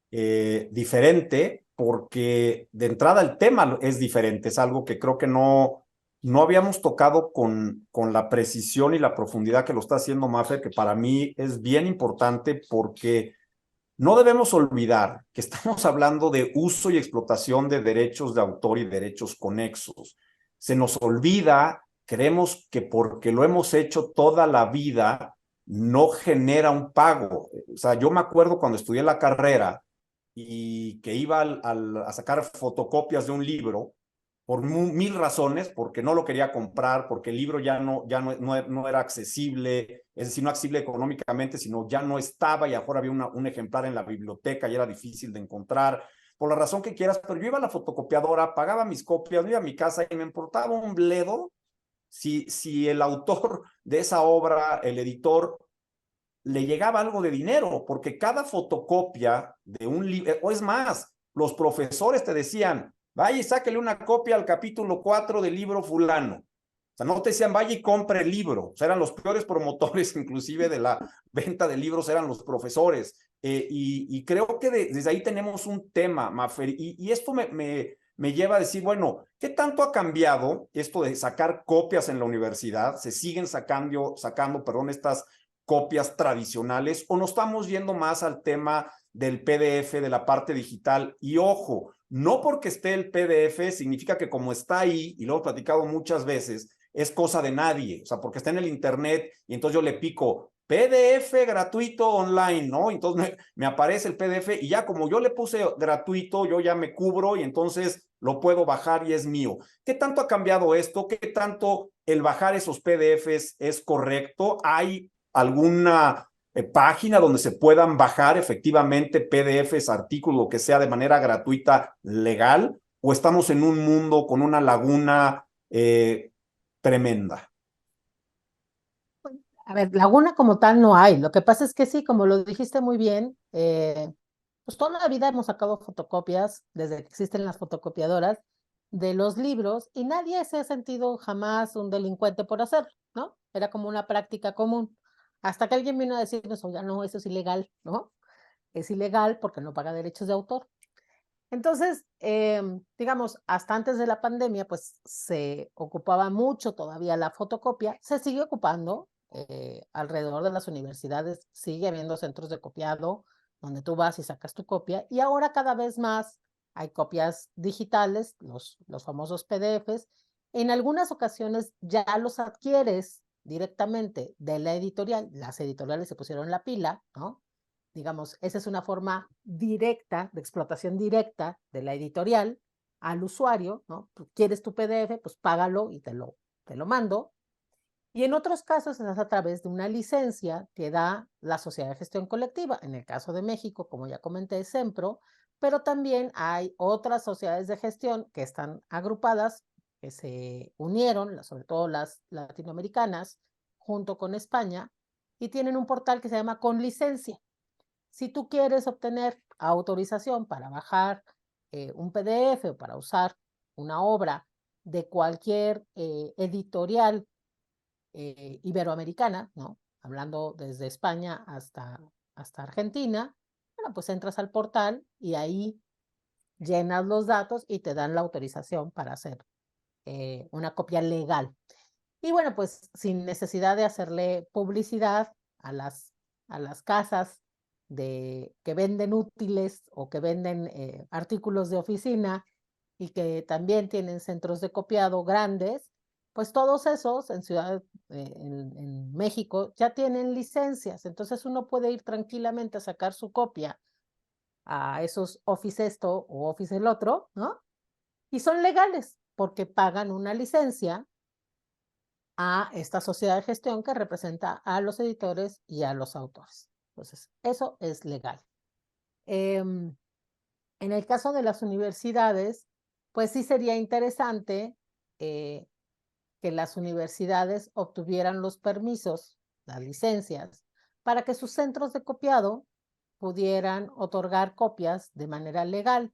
diferente, porque de entrada el tema es diferente, es algo que creo que no no habíamos tocado con la precisión y la profundidad que lo está haciendo Mafer, que para mí es bien importante porque no debemos olvidar que estamos hablando de uso y explotación de derechos de autor y derechos conexos. Se nos olvida, creemos que porque lo hemos hecho toda la vida, no genera un pago. O sea, yo me acuerdo cuando estudié la carrera y que iba a sacar fotocopias de un libro por mil razones, porque no lo quería comprar, porque el libro no era accesible, es decir, no accesible económicamente, sino ya no estaba y ahora había un ejemplar en la biblioteca y era difícil de encontrar, por la razón que quieras, pero yo iba a la fotocopiadora, pagaba mis copias, me iba a mi casa y me importaba un bledo si el autor de esa obra, el editor, le llegaba algo de dinero, porque cada fotocopia de un libro, o es más, los profesores te decían, vaya y sáquele una copia al capítulo 4 del libro fulano. O sea, no te decían, vaya y compre el libro. O sea, eran los peores promotores, inclusive, de la venta de libros, eran los profesores. Y creo que desde ahí tenemos un tema, Mafer, y esto me lleva a decir, bueno, ¿qué tanto ha cambiado esto de sacar copias en la universidad? Se siguen sacando, perdón, estas copias tradicionales o nos estamos yendo más al tema del PDF, de la parte digital. Y ojo, no porque esté el PDF significa que como está ahí, y lo hemos platicado muchas veces, es cosa de nadie. O sea, porque está en el internet y entonces yo le pico PDF gratuito online, ¿no? Entonces me aparece el PDF y ya como yo le puse gratuito, yo ya me cubro y entonces lo puedo bajar y es mío. ¿Qué tanto ha cambiado esto? ¿Qué tanto el bajar esos PDFs es correcto? ¿Hay alguna página donde se puedan bajar efectivamente PDFs, artículos, que sea de manera gratuita, legal? ¿O estamos en un mundo con una laguna tremenda? A ver, laguna como tal no hay. Lo que pasa es que sí, como lo dijiste muy bien, pues toda la vida hemos sacado fotocopias, desde que existen las fotocopiadoras, de los libros y nadie se ha sentido jamás un delincuente por hacerlo, ¿no? Era como una práctica común. Hasta que alguien vino a decirnos, oiga, no, eso es ilegal, ¿no? Es ilegal porque no paga derechos de autor. Entonces, digamos, hasta antes de la pandemia, pues se ocupaba mucho todavía la fotocopia, se sigue ocupando alrededor de las universidades, sigue habiendo centros de copiado donde tú vas y sacas tu copia, y ahora cada vez más hay copias digitales, los famosos PDFs. En algunas ocasiones ya los adquieres directamente de la editorial, las editoriales se pusieron la pila, ¿no? Digamos, esa es una forma directa, de explotación directa de la editorial al usuario, ¿no? Tú quieres tu PDF, pues págalo y te lo mando. Y en otros casos es a través de una licencia que da la Sociedad de Gestión Colectiva. En el caso de México, como ya comenté, Sempro, pero también hay otras sociedades de gestión que están agrupadas, que se unieron, sobre todo las latinoamericanas, junto con España, y tienen un portal que se llama Con Licencia. Si tú quieres obtener autorización para bajar un PDF o para usar una obra de cualquier editorial iberoamericana, ¿no? Hablando desde España hasta Argentina, bueno, pues entras al portal y ahí llenas los datos y te dan la autorización para hacer una copia legal. Y bueno, pues sin necesidad de hacerle publicidad a las casas que venden útiles o que venden artículos de oficina y que también tienen centros de copiado grandes, pues todos esos en en México ya tienen licencias. Entonces uno puede ir tranquilamente a sacar su copia a esos Office esto o Office el otro, ¿no? Y son legales porque pagan una licencia a esta sociedad de gestión que representa a los editores y a los autores. Entonces, eso es legal. En el caso de las universidades, pues sí sería interesante que las universidades obtuvieran los permisos, las licencias, para que sus centros de copiado pudieran otorgar copias de manera legal.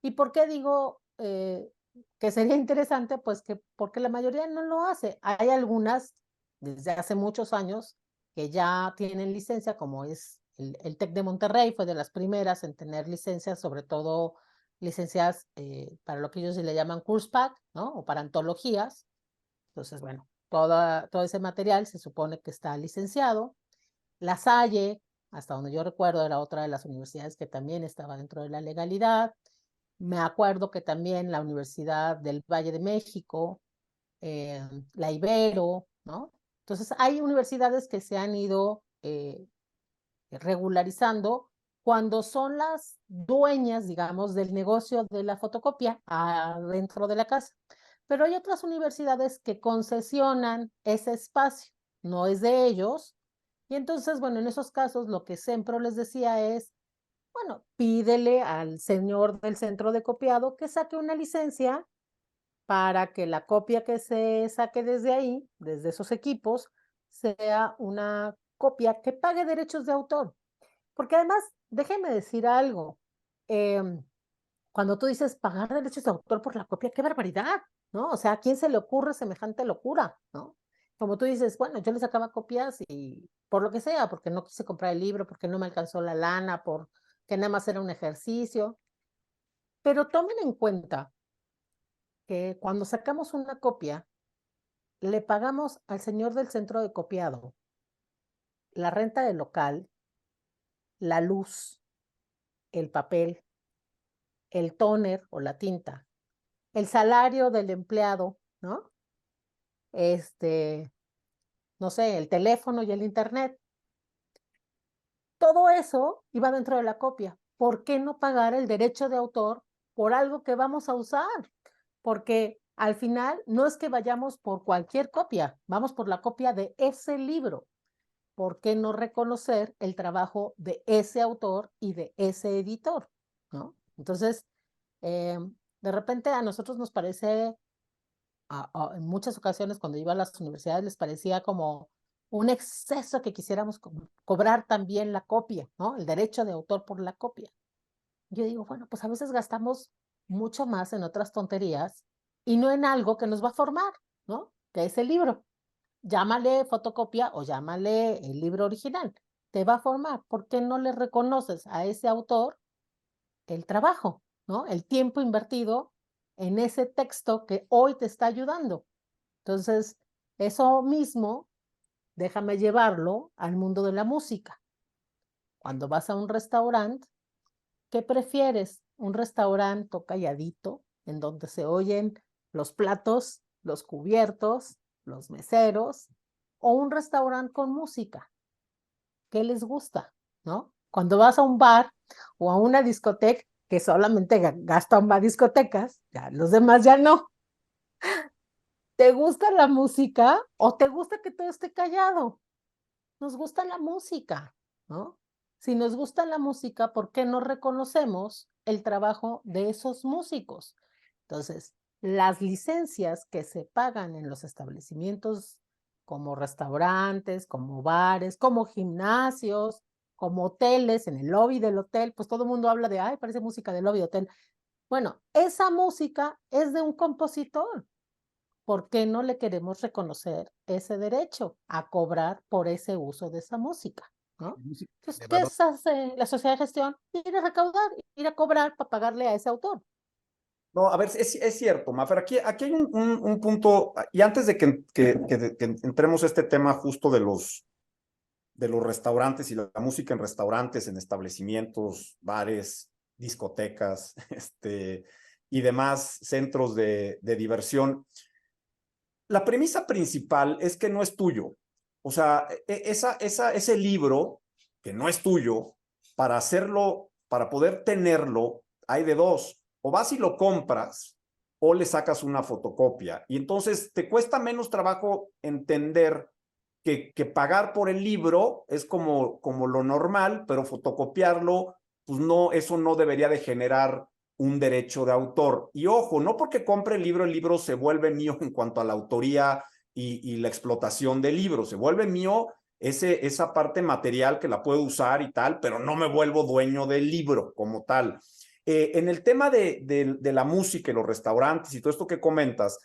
¿Y por qué digo que sería interesante? Pues que porque la mayoría no lo hace. Hay algunas desde hace muchos años que ya tienen licencia, como es el TEC de Monterrey, fue de las primeras en tener licencia, sobre todo licenciadas para lo que ellos le llaman Kurzpack, ¿no? O para antologías. Entonces, bueno, todo ese material se supone que está licenciado. La Salle, hasta donde yo recuerdo, era otra de las universidades que también estaba dentro de la legalidad. Me acuerdo que también la Universidad del Valle de México, la Ibero, ¿no? Entonces, hay universidades que se han ido regularizando cuando son las dueñas, digamos, del negocio de la fotocopia adentro de la casa. Pero hay otras universidades que concesionan ese espacio, no es de ellos. Y entonces, bueno, en esos casos lo que Sempro les decía es, bueno, pídele al señor del centro de copiado que saque una licencia para que la copia que se saque desde ahí, desde esos equipos, sea una copia que pague derechos de autor. Porque además, déjeme decir algo, em, cuando tú dices pagar derechos de autor por la copia, qué barbaridad, ¿no? O sea, ¿a quién se le ocurre semejante locura, ¿no? Como tú dices, bueno, yo le sacaba copias y por lo que sea, porque no quise comprar el libro, porque no me alcanzó la lana, porque nada más era un ejercicio. Pero tomen en cuenta que cuando sacamos una copia, le pagamos al señor del centro de copiado la renta del local, la luz, el papel, el tóner o la tinta, el salario del empleado, ¿no? Este, no sé, el teléfono y el internet. Todo eso iba dentro de la copia. ¿Por qué no pagar el derecho de autor por algo que vamos a usar? Porque al final no es que vayamos por cualquier copia, vamos por la copia de ese libro. ¿Por qué no reconocer el trabajo de ese autor y de ese editor? ¿No? Entonces, eh, de repente a nosotros nos parece, en muchas ocasiones cuando iba a las universidades les parecía como un exceso que quisiéramos cobrar también la copia, ¿no? El derecho de autor por la copia. Yo digo, bueno, pues a veces gastamos mucho más en otras tonterías y no en algo que nos va a formar, ¿no? Que es el libro. Llámale fotocopia o llámale el libro original. Te va a formar. ¿Por qué no le reconoces a ese autor el trabajo, ¿no? El tiempo invertido en ese texto que hoy te está ayudando? Entonces, eso mismo, déjame llevarlo al mundo de la música. Cuando vas a un restaurante, ¿qué prefieres? ¿Un restaurante calladito, en donde se oyen los platos, los cubiertos, los meseros, o un restaurante con música? ¿Qué les gusta? ¿No? Cuando vas a un bar o a una discoteca, que solamente gastan para discotecas, ya los demás ya no. ¿Te gusta la música o te gusta que todo esté callado? Nos gusta la música, ¿no? Si nos gusta la música, ¿por qué no reconocemos el trabajo de esos músicos? Entonces, las licencias que se pagan en los establecimientos como restaurantes, como bares, como gimnasios, como hoteles, en el lobby del hotel, pues todo el mundo habla de, ay, parece música del lobby de hotel. Bueno, esa música es de un compositor. ¿Por qué no le queremos reconocer ese derecho a cobrar por ese uso de esa música? ¿No? Entonces, De ¿qué verdad. hace la sociedad de gestión? Ir a recaudar, ir a cobrar para pagarle a ese autor. No, a ver, es cierto, Mafer, aquí hay un punto, y antes de que entremos a este tema justo de los restaurantes y la música en restaurantes, en establecimientos, bares, discotecas, y demás centros de diversión. La premisa principal es que no es tuyo. O sea, ese libro que no es tuyo, para hacerlo, para poder tenerlo, hay de dos. O vas y lo compras o le sacas una fotocopia. Y entonces te cuesta menos trabajo entender que pagar por el libro es como lo normal, pero fotocopiarlo, pues no, eso no debería de generar un derecho de autor. Y ojo, no porque compre el libro se vuelve mío en cuanto a la autoría y la explotación del libro, se vuelve mío esa parte material que la puedo usar y tal, pero no me vuelvo dueño del libro como tal. En el tema de la música y los restaurantes y todo esto que comentas,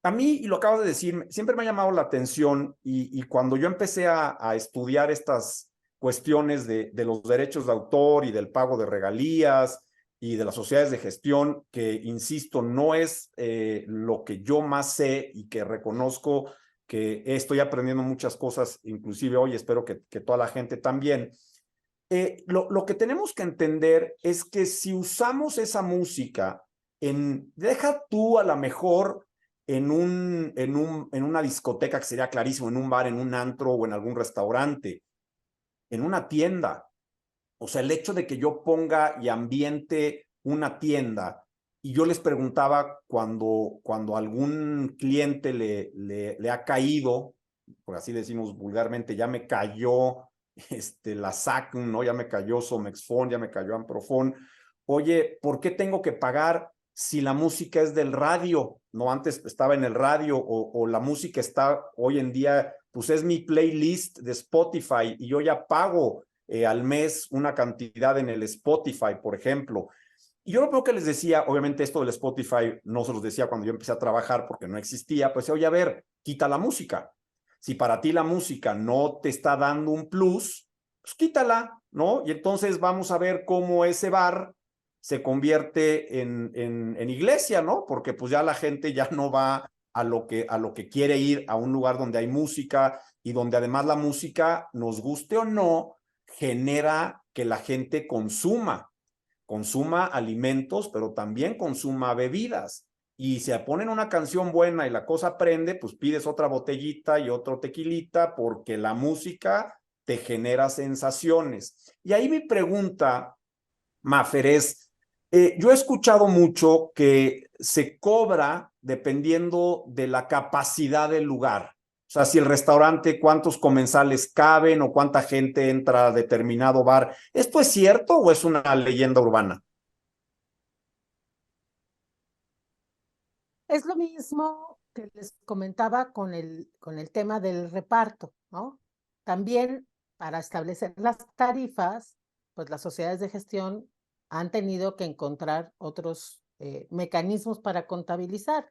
a mí, y lo acabas de decir, siempre me ha llamado la atención y cuando yo empecé a estudiar estas cuestiones de los derechos de autor y del pago de regalías y de las sociedades de gestión, que, insisto, no es lo que yo más sé y que reconozco que estoy aprendiendo muchas cosas, inclusive hoy, espero que toda la gente también. Lo que tenemos que entender es que si usamos esa música deja tú a lo mejor en una discoteca, que sería clarísimo, en un bar, en un antro o en algún restaurante, en una tienda. O sea, el hecho de que yo ponga y ambiente una tienda y yo les preguntaba cuando algún cliente le ha caído, por así decimos vulgarmente, ya me cayó la SACM, ¿no? Ya me cayó Somexfon, ya me cayó Amprofon. Oye, ¿por qué tengo que pagar si la música es del radio? No, antes estaba en el radio o la música está hoy en día, pues es mi playlist de Spotify y yo ya pago al mes una cantidad en el Spotify, por ejemplo. Y yo lo primero que les decía, obviamente esto del Spotify no se los decía cuando yo empecé a trabajar porque no existía, pues oye, a ver, quita la música. Si para ti la música no te está dando un plus, pues quítala, ¿no? Y entonces vamos a ver cómo ese bar se convierte en iglesia, ¿no? Porque pues ya la gente ya no va a lo que quiere ir, a un lugar donde hay música y donde además la música, nos guste o no, genera que la gente consuma alimentos, pero también consuma bebidas. Y si ponen una canción buena y la cosa prende, pues pides otra botellita y otro tequilita porque la música te genera sensaciones. Y ahí mi pregunta, Mafer, es, yo he escuchado mucho que se cobra dependiendo de la capacidad del lugar. O sea, si el restaurante, cuántos comensales caben o cuánta gente entra a determinado bar. ¿Esto es cierto o es una leyenda urbana? Es lo mismo que les comentaba con el tema del reparto, ¿no? También para establecer las tarifas, pues las sociedades de gestión han tenido que encontrar otros mecanismos para contabilizar.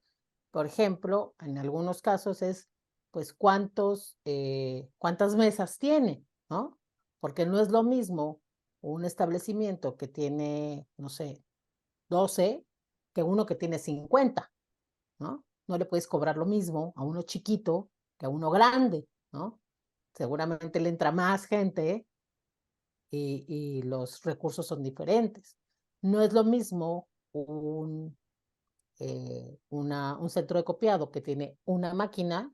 Por ejemplo, en algunos casos es, pues, cuántas mesas tiene, ¿no? Porque no es lo mismo un establecimiento que tiene, no sé, 12 que uno que tiene 50. ¿No? No le puedes cobrar lo mismo a uno chiquito que a uno grande, ¿no? Seguramente le entra más gente y los recursos son diferentes. No es lo mismo un centro de copiado que tiene una máquina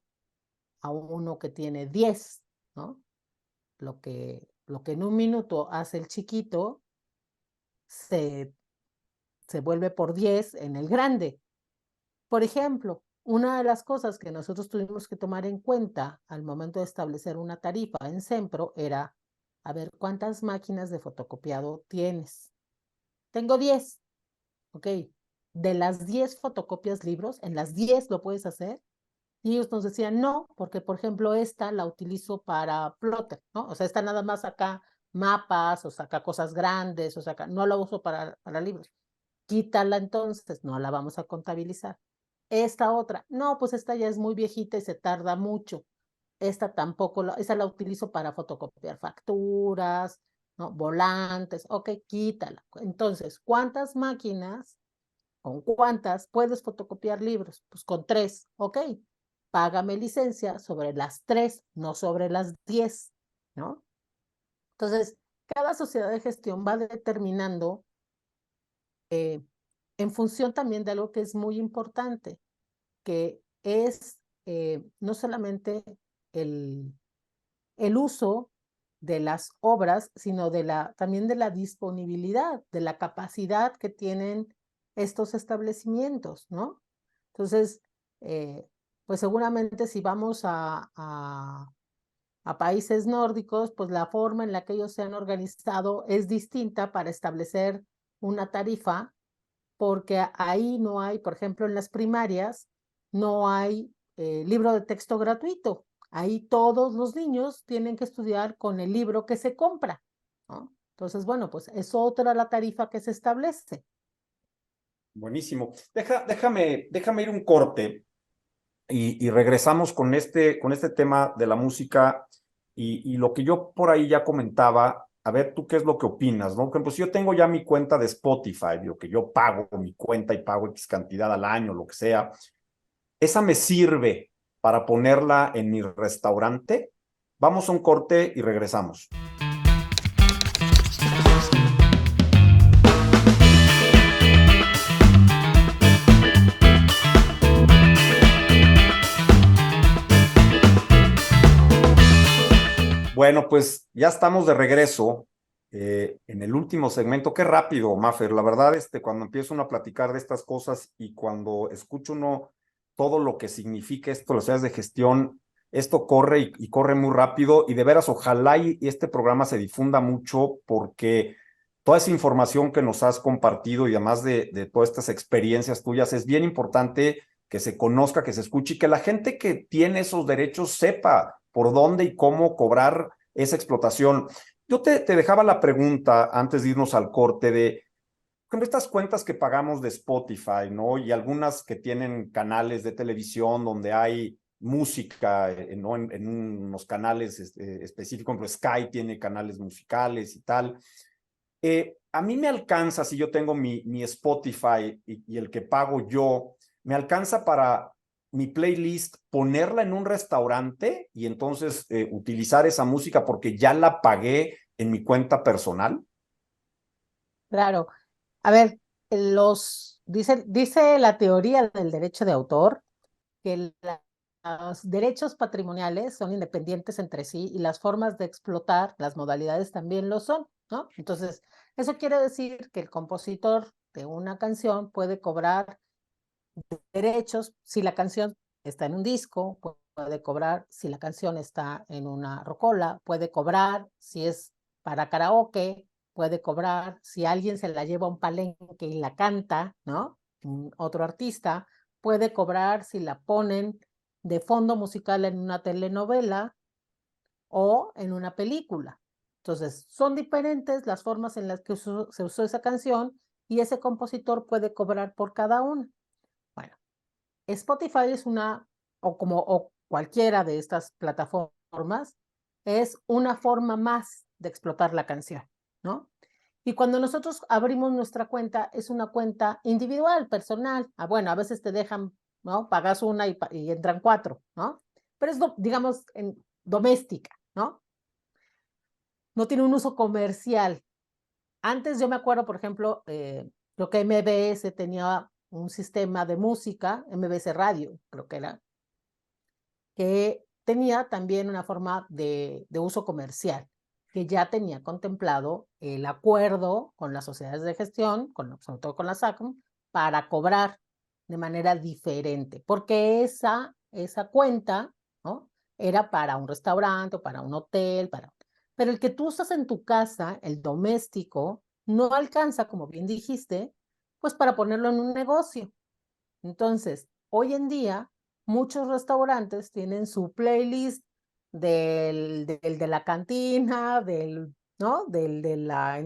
a uno que tiene 10, ¿no? Lo que en un minuto hace el chiquito se, se vuelve por 10 en el grande. Por ejemplo, una de las cosas que nosotros tuvimos que tomar en cuenta al momento de establecer una tarifa en Sempro era, a ver, ¿cuántas máquinas de fotocopiado tienes? Tengo 10. Ok. De las 10 fotocopias libros, en las 10 lo puedes hacer. Y ellos nos decían, no, porque por ejemplo esta la utilizo para plotter, ¿no? O sea, esta nada más saca mapas o saca cosas grandes, o saca, no la uso para libros. Quítala entonces, no la vamos a contabilizar. Esta otra, no, pues esta ya es muy viejita y se tarda mucho. Esta tampoco, esa la utilizo para fotocopiar facturas, ¿no? Volantes, ok, quítala. Entonces, ¿cuántas máquinas, con cuántas puedes fotocopiar libros? Pues con 3, ok. Págame licencia sobre las 3, no sobre las 10, ¿no? Entonces, cada sociedad de gestión va determinando eh, en función también de algo que es muy importante, que es no solamente el, el uso de las obras, sino también de la disponibilidad, de la capacidad que tienen estos establecimientos, ¿no? Entonces, pues seguramente si vamos a países nórdicos, pues la forma en la que ellos se han organizado es distinta para establecer una tarifa, porque ahí no hay, por ejemplo, en las primarias, no hay libro de texto gratuito. Ahí todos los niños tienen que estudiar con el libro que se compra, ¿no? Entonces, bueno, pues es otra la tarifa que se establece. Buenísimo. Déjame ir un corte y regresamos con este tema de la música y lo que yo por ahí ya comentaba. a ver tú qué es lo que opinas, ¿no? Por ejemplo, si yo tengo ya mi cuenta de Spotify, digo que yo pago mi cuenta y pago X cantidad al año, lo que sea, ¿esa me sirve para ponerla en mi restaurante? Vamos a un corte y regresamos. Bueno, pues ya estamos de regreso en el último segmento. Qué rápido, Mafer. La verdad, cuando empiezo uno a platicar de estas cosas y cuando escucho uno todo lo que significa esto, las áreas de gestión, esto corre y corre muy rápido. Y de veras, ojalá y este programa se difunda mucho porque toda esa información que nos has compartido y además de todas estas experiencias tuyas, es bien importante que se conozca, que se escuche y que la gente que tiene esos derechos sepa por dónde y cómo cobrar esa explotación. Yo te dejaba la pregunta antes de irnos al corte de con estas cuentas que pagamos de Spotify, ¿no? Y algunas que tienen canales de televisión donde hay música, ¿no? En unos canales específicos, por ejemplo, Sky tiene canales musicales y tal. A mí me alcanza, si yo tengo mi Spotify y el que pago yo, me alcanza para mi playlist, ponerla en un restaurante y entonces utilizar esa música porque ya la pagué en mi cuenta personal. Claro. A ver, dice la teoría del derecho de autor que los derechos patrimoniales son independientes entre sí y las formas de explotar, las modalidades también lo son, ¿no? Entonces, eso quiere decir que el compositor de una canción puede cobrar derechos si la canción está en un disco, puede cobrar si la canción está en una rocola, puede cobrar si es para karaoke, puede cobrar si alguien se la lleva a un palenque y la canta, ¿no? Otro artista, puede cobrar si la ponen de fondo musical en una telenovela o en una película. Entonces, son diferentes las formas en las que se usó esa canción y ese compositor puede cobrar por cada una. Bueno, Spotify es o cualquiera de estas plataformas, es una forma más de explotar la canción, ¿no? Y cuando nosotros abrimos nuestra cuenta, es una cuenta individual, personal. Bueno, a veces te dejan, ¿no? Pagas una y entran 4, ¿no? Pero es, digamos, doméstica, ¿no? No tiene un uso comercial. Antes yo me acuerdo, por ejemplo, creo que MBS tenía un sistema de música, MBS Radio, creo que era, que tenía también una forma de uso comercial, que ya tenía contemplado el acuerdo con las sociedades de gestión, sobre todo con la SACM, para cobrar de manera diferente, porque esa cuenta, ¿no? Era para un restaurante o para un hotel, pero el que tú usas en tu casa, el doméstico, no alcanza, como bien dijiste, pues para ponerlo en un negocio. Entonces, hoy en día, muchos restaurantes tienen su playlist de la cantina, ¿no? De la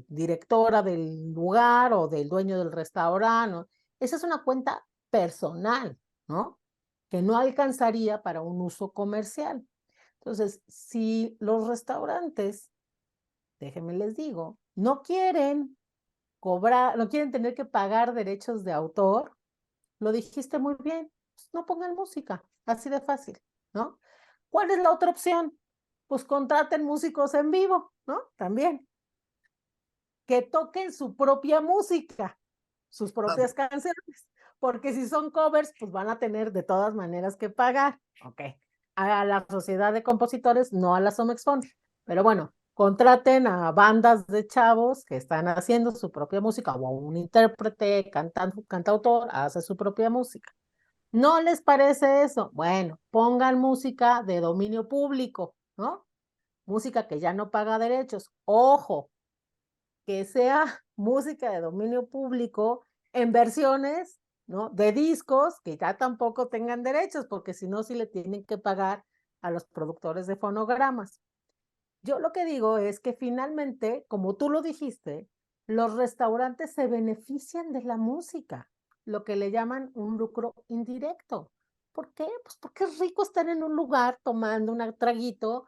directora del lugar o del dueño del restaurante, ¿no? Esa es una cuenta personal, ¿no? Que no alcanzaría para un uso comercial. Entonces, si los restaurantes, déjenme les digo, no quieren tener que pagar derechos de autor, lo dijiste muy bien, pues no pongan música, así de fácil, ¿no? ¿Cuál es la otra opción? Pues contraten músicos en vivo, ¿no? También. Que toquen su propia música, sus propias canciones, porque si son covers, pues van a tener de todas maneras que pagar, ok. A la sociedad de compositores, no a la Somexfon, pero bueno, contraten a bandas de chavos que están haciendo su propia música o a un intérprete, cantautor, hace su propia música. ¿No les parece eso? Bueno, pongan música de dominio público, ¿no? Música que ya no paga derechos. Ojo, que sea música de dominio público en versiones, ¿no? De discos que ya tampoco tengan derechos, porque si no, sí le tienen que pagar a los productores de fonogramas. Yo lo que digo es que finalmente, como tú lo dijiste, los restaurantes se benefician de la música, lo que le llaman un lucro indirecto. ¿Por qué? Pues porque es rico estar en un lugar tomando un traguito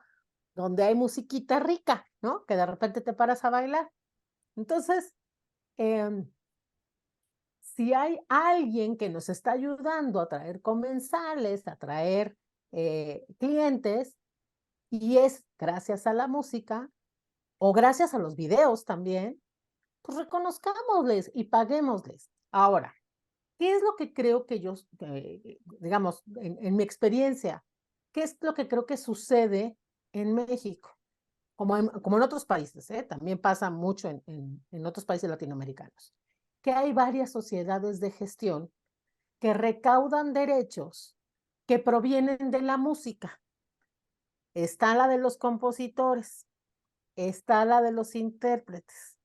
donde hay musiquita rica, ¿no? Que de repente te paras a bailar. Entonces, si hay alguien que nos está ayudando a traer comensales, a traer clientes, y es gracias a la música o gracias a los videos también, pues reconozcámosles y paguémosles. Ahora, ¿qué es lo que creo que yo, digamos, en mi experiencia, qué es lo que creo que sucede en México? Como en otros países, también pasa mucho en otros países latinoamericanos, que hay varias sociedades de gestión que recaudan derechos que provienen de la música. Está la de los compositores, está la de los intérpretes,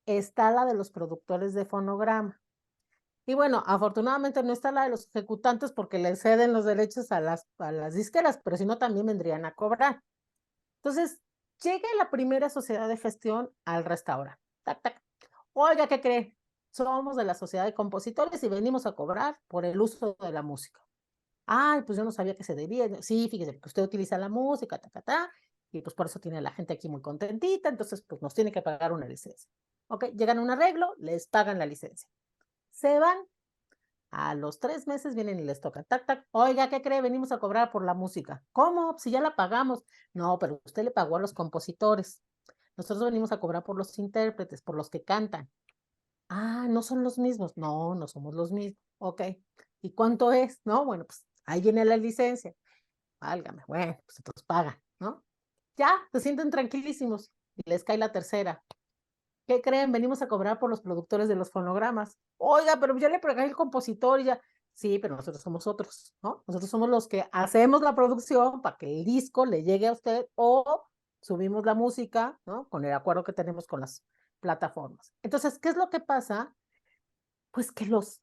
está la de los productores de fonograma. Y bueno, afortunadamente no está la de los ejecutantes porque le ceden los derechos a las disqueras, pero si no también vendrían a cobrar. Entonces, llega la primera sociedad de gestión al restaurante. Tac, tac. Oiga, ¿qué cree? Somos de la sociedad de compositores y venimos a cobrar por el uso de la música. Ay, pues yo no sabía que se debía. Sí, fíjese, porque usted utiliza la música, ta, ta, ta, y pues por eso tiene a la gente aquí muy contentita, entonces pues nos tiene que pagar una licencia. Ok, llegan a un arreglo, les pagan la licencia. Se van, a los 3 meses vienen y les toca, tac, tac, oiga, ¿qué cree? Venimos a cobrar por la música. ¿Cómo? Si ya la pagamos. No, pero usted le pagó a los compositores. Nosotros venimos a cobrar por los intérpretes, por los que cantan. Ah, no son los mismos. No, no somos los mismos. Ok. ¿Y cuánto es? No, bueno, pues ahí viene la licencia. Válgame, bueno, pues entonces pagan, ¿no? Ya, se sienten tranquilísimos y les cae la tercera. ¿Qué creen? Venimos a cobrar por los productores de los fonogramas. Oiga, pero ya le pagué el compositor y ya. Sí, pero nosotros somos otros, ¿no? Nosotros somos los que hacemos la producción para que el disco le llegue a usted o subimos la música, ¿no? Con el acuerdo que tenemos con las plataformas. Entonces, ¿qué es lo que pasa? Pues que los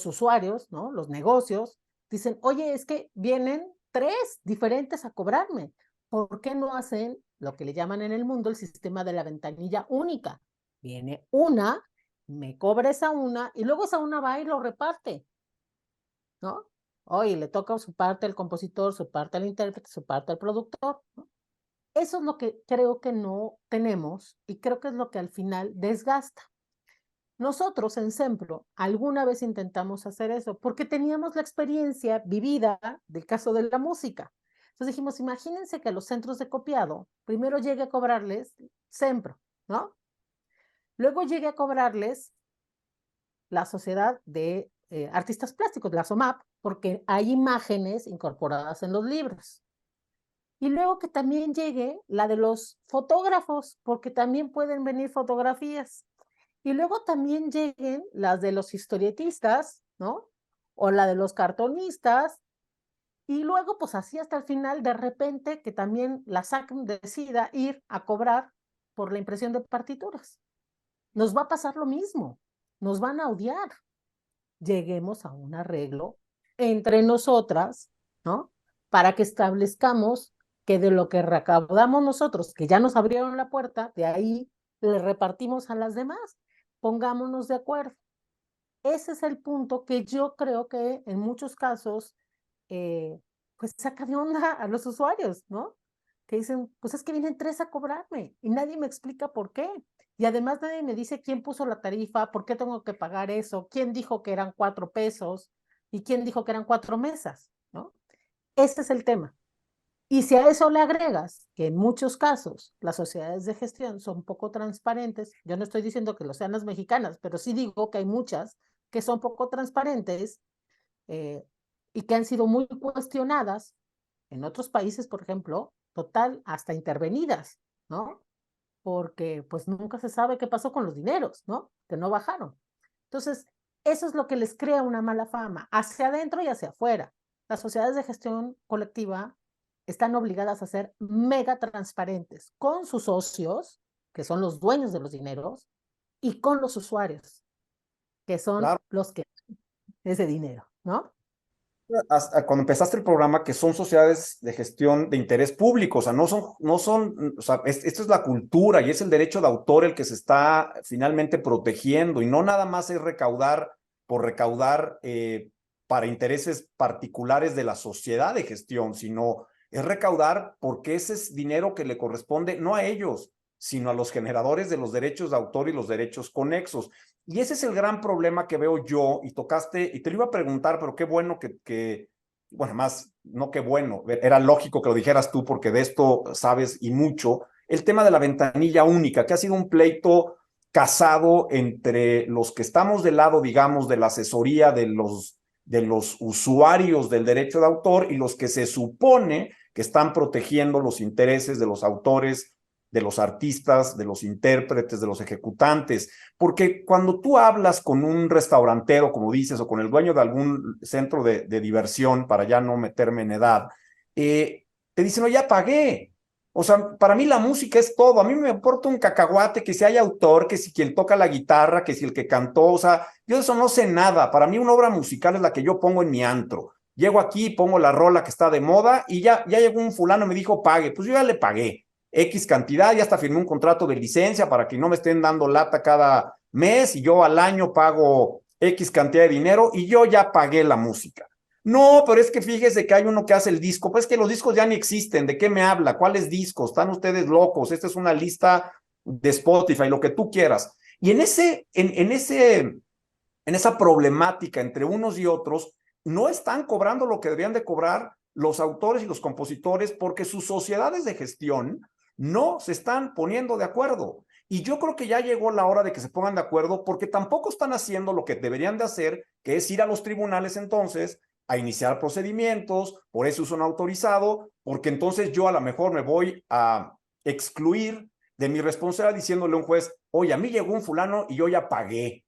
usuarios, ¿no? Los negocios dicen, oye, es que vienen 3 diferentes a cobrarme. ¿Por qué no hacen lo que le llaman en el mundo el sistema de la ventanilla única? Viene una, me cobra esa una y luego esa una va y lo reparte, ¿no? Oye, le toca su parte al compositor, su parte al intérprete, su parte al productor, ¿no? Eso es lo que creo que no tenemos y creo que es lo que al final desgasta. Nosotros en Sempro alguna vez intentamos hacer eso porque teníamos la experiencia vivida del caso de la música. Entonces dijimos, imagínense que a los centros de copiado primero llegue a cobrarles Sempro, ¿no? Luego llegue a cobrarles la Sociedad de Artistas Plásticos, la SOMAP, porque hay imágenes incorporadas en los libros. Y luego que también llegue la de los fotógrafos, porque también pueden venir fotografías. Y luego también lleguen las de los historietistas, ¿no? O la de los cartonistas. Y luego, pues así hasta el final, de repente, que también la SACM decida ir a cobrar por la impresión de partituras. Nos va a pasar lo mismo. Nos van a odiar. Lleguemos a un arreglo entre nosotras, ¿no? Para que establezcamos que de lo que recaudamos nosotros, que ya nos abrieron la puerta, de ahí le repartimos a las demás. Pongámonos de acuerdo. Ese es el punto que yo creo que en muchos casos, pues saca de onda a los usuarios, ¿no? Que dicen, pues es que vienen 3 a cobrarme y nadie me explica por qué. Y además nadie me dice quién puso la tarifa, por qué tengo que pagar eso, quién dijo que eran 4 pesos y quién dijo que eran 4 mesas, ¿no? Ese es el tema. Y si a eso le agregas que en muchos casos las sociedades de gestión son poco transparentes, yo no estoy diciendo que lo sean las mexicanas, pero sí digo que hay muchas que son poco transparentes eh, y que han sido muy cuestionadas en otros países, por ejemplo, total, hasta intervenidas, ¿no? Porque pues nunca se sabe qué pasó con los dineros, ¿no? Que no bajaron. Entonces, eso es lo que les crea una mala fama, hacia adentro y hacia afuera. Las sociedades de gestión colectiva están obligadas a ser mega transparentes con sus socios, que son los dueños de los dineros, y con los usuarios, que son Claro. los que ese dinero, ¿no? Cuando empezaste el programa, que son sociedades de gestión de interés público, o sea, no son, o sea, esto es la cultura y es el derecho de autor el que se está finalmente protegiendo y no nada más es recaudar por recaudar para intereses particulares de la sociedad de gestión, sino es recaudar porque ese es dinero que le corresponde no a ellos, sino a los generadores de los derechos de autor y los derechos conexos. Y ese es el gran problema que veo yo, y tocaste, y te lo iba a preguntar, pero qué bueno bueno, más, no qué bueno, era lógico que lo dijeras tú porque de esto sabes y mucho, el tema de la ventanilla única, que ha sido un pleito casado entre los que estamos del lado, digamos, de la asesoría de los usuarios del derecho de autor y los que se supone que están protegiendo los intereses de los autores, de los artistas, de los intérpretes, de los ejecutantes. Porque cuando tú hablas con un restaurantero, como dices, o con el dueño de algún centro de diversión, para ya no meterme en edad, te dicen, no, ya pagué. O sea, para mí la música es todo. A mí me importa un cacahuate que si hay autor, que si quien toca la guitarra, que si el que cantó. O sea, yo de eso no sé nada. Para mí una obra musical es la que yo pongo en mi antro. Llego aquí, pongo la rola que está de moda y ya llegó un fulano y me dijo pague. Pues yo ya le pagué X cantidad, ya hasta firmé un contrato de licencia para que no me estén dando lata cada mes y yo al año pago X cantidad de dinero y yo ya pagué la música. No, pero es que fíjese que hay uno que hace el disco. Pues es que los discos ya ni existen. ¿De qué me habla? ¿Cuáles discos? Están ustedes locos. Esta es una lista de Spotify, lo que tú quieras. Y en esa problemática entre unos y otros, no están cobrando lo que deberían de cobrar los autores y los compositores porque sus sociedades de gestión no se están poniendo de acuerdo. Y yo creo que ya llegó la hora de que se pongan de acuerdo porque tampoco están haciendo lo que deberían de hacer, que es ir a los tribunales entonces a iniciar procedimientos por ese uso no autorizado, porque entonces yo a lo mejor me voy a excluir de mi responsabilidad diciéndole a un juez, oye, a mí llegó un fulano y yo ya pagué.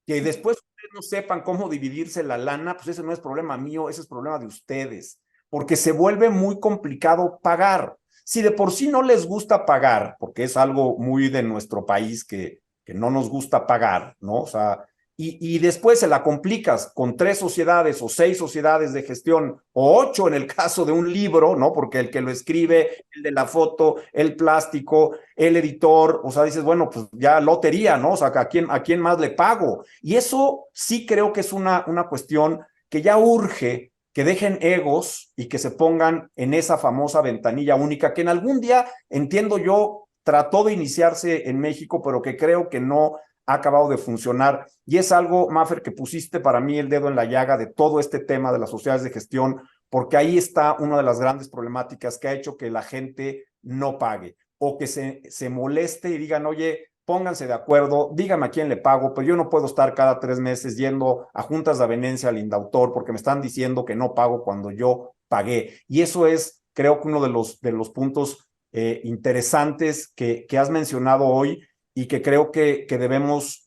Que después ustedes no sepan cómo dividirse la lana, pues ese no es problema mío, ese es problema de ustedes, porque se vuelve muy complicado pagar. Si de por sí no les gusta pagar, porque es algo muy de nuestro país que no nos gusta pagar, ¿no? O sea, y después se la complicas con 3 sociedades o 6 sociedades de gestión o 8 en el caso de un libro, ¿no? Porque el que lo escribe, el de la foto, el plástico, el editor, o sea, dices, bueno, pues ya lotería, ¿no? O sea, a quién más le pago? Y eso sí creo que es una cuestión que ya urge que dejen egos y que se pongan en esa famosa ventanilla única que en algún día, entiendo yo, trató de iniciarse en México, pero que creo que no ha acabado de funcionar. Y es algo, Mafer, que pusiste para mí el dedo en la llaga de todo este tema de las sociedades de gestión, porque ahí está una de las grandes problemáticas que ha hecho que la gente no pague o que se moleste y digan, oye, pónganse de acuerdo, dígame a quién le pago, pero yo no puedo estar cada 3 meses yendo a juntas de avenencia al indautor porque me están diciendo que no pago cuando yo pagué. Y eso es, creo que uno de los puntos interesantes que has mencionado hoy y que creo que debemos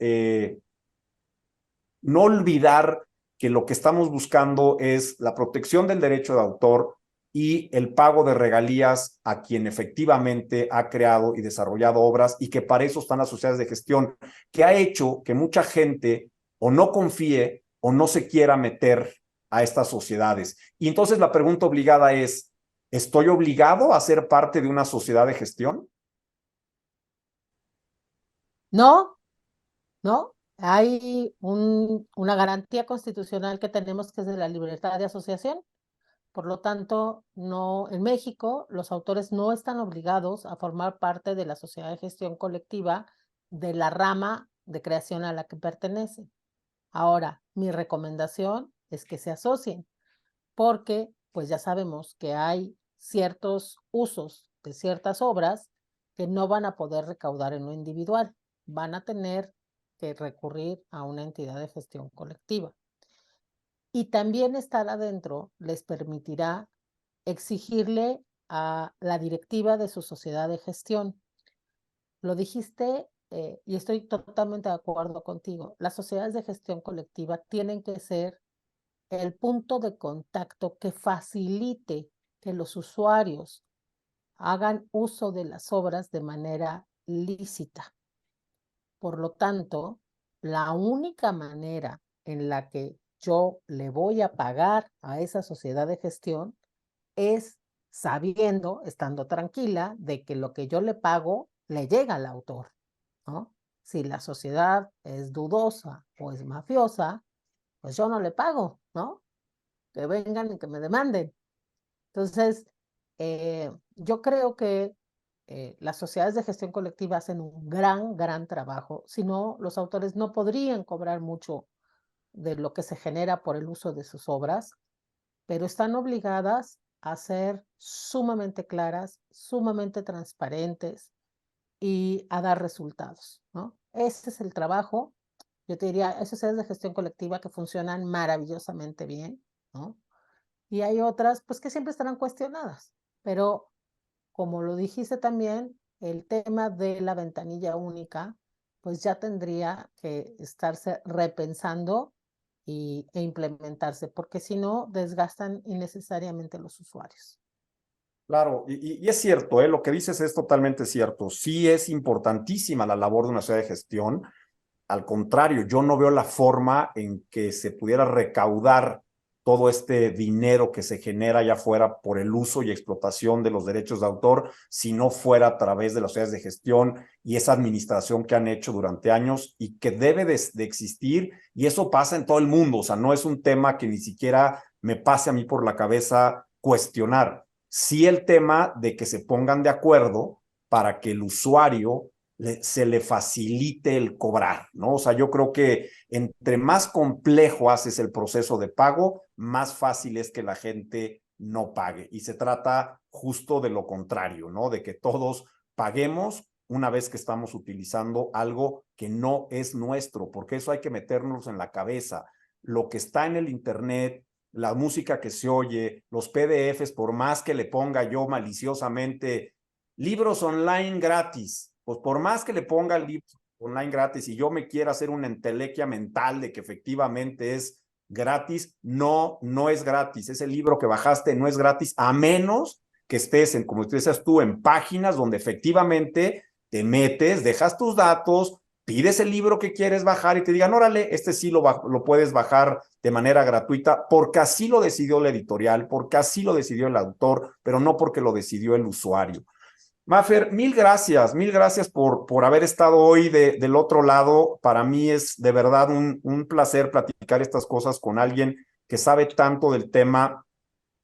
no olvidar que lo que estamos buscando es la protección del derecho de autor y el pago de regalías a quien efectivamente ha creado y desarrollado obras y que para eso están las sociedades de gestión, que ha hecho que mucha gente o no confíe o no se quiera meter a estas sociedades. Y entonces la pregunta obligada es, ¿estoy obligado a ser parte de una sociedad de gestión? No, ¿no? Hay una garantía constitucional que tenemos que es de la libertad de asociación. Por lo tanto, no, en México los autores no están obligados a formar parte de la sociedad de gestión colectiva de la rama de creación a la que pertenecen. Ahora, mi recomendación es que se asocien, porque pues ya sabemos que hay ciertos usos de ciertas obras que no van a poder recaudar en lo individual, van a tener que recurrir a una entidad de gestión colectiva. Y también estar adentro les permitirá exigirle a la directiva de su sociedad de gestión. Lo dijiste y estoy totalmente de acuerdo contigo. Las sociedades de gestión colectiva tienen que ser el punto de contacto que facilite que los usuarios hagan uso de las obras de manera lícita. Por lo tanto, la única manera en la que yo le voy a pagar a esa sociedad de gestión es sabiendo, estando tranquila, de que lo que yo le pago le llega al autor, ¿no? Si la sociedad es dudosa o es mafiosa, pues yo no le pago, ¿no? Que vengan y que me demanden. Entonces, Yo creo que las sociedades de gestión colectiva hacen un gran trabajo. Si no, los autores no podrían cobrar mucho de lo que se genera por el uso de sus obras, pero están obligadas a ser sumamente claras, sumamente transparentes y a dar resultados, ¿no? Ese es el trabajo. Yo te diría, hay sociedades de gestión colectiva que funcionan maravillosamente bien, ¿no? Y hay otras, pues, que siempre estarán cuestionadas. Pero, como lo dijiste también, el tema de la ventanilla única, pues ya tendría que estarse repensando e implementarse, porque si no, desgastan innecesariamente a los usuarios. Claro, y es cierto, lo que dices es totalmente cierto. Sí es importantísima la labor de una sociedad de gestión. Al contrario, yo no veo la forma en que se pudiera recaudar todo este dinero que se genera allá afuera por el uso y explotación de los derechos de autor si no fuera a través de las sociedades de gestión y esa administración que han hecho durante años y que debe de existir, y eso pasa en todo el mundo. O sea, no es un tema que ni siquiera me pase a mí por la cabeza cuestionar. Sí, el tema de que se pongan de acuerdo para que el usuario se le facilite el cobrar, ¿no? O sea, yo creo que entre más complejo haces el proceso de pago, más fácil es que la gente no pague. Y se trata justo de lo contrario, ¿no? De que todos paguemos una vez que estamos utilizando algo que no es nuestro, porque eso hay que meternos en la cabeza. Lo que está en el Internet, la música que se oye, los PDFs, por más que le ponga yo maliciosamente libros online gratis, pues por más que le ponga libros online gratis y yo me quiera hacer una entelequia mental de que efectivamente es gratis, no es gratis. Ese libro que bajaste no es gratis, a menos que estés en, como decías tú, en páginas donde efectivamente te metes, dejas tus datos, pides el libro que quieres bajar y te digan, órale, este sí lo puedes bajar de manera gratuita, porque así lo decidió la editorial, porque así lo decidió el autor, pero no porque lo decidió el usuario. Mafer, mil gracias por haber estado hoy del otro lado. Para mí es de verdad un placer platicar estas cosas con alguien que sabe tanto del tema,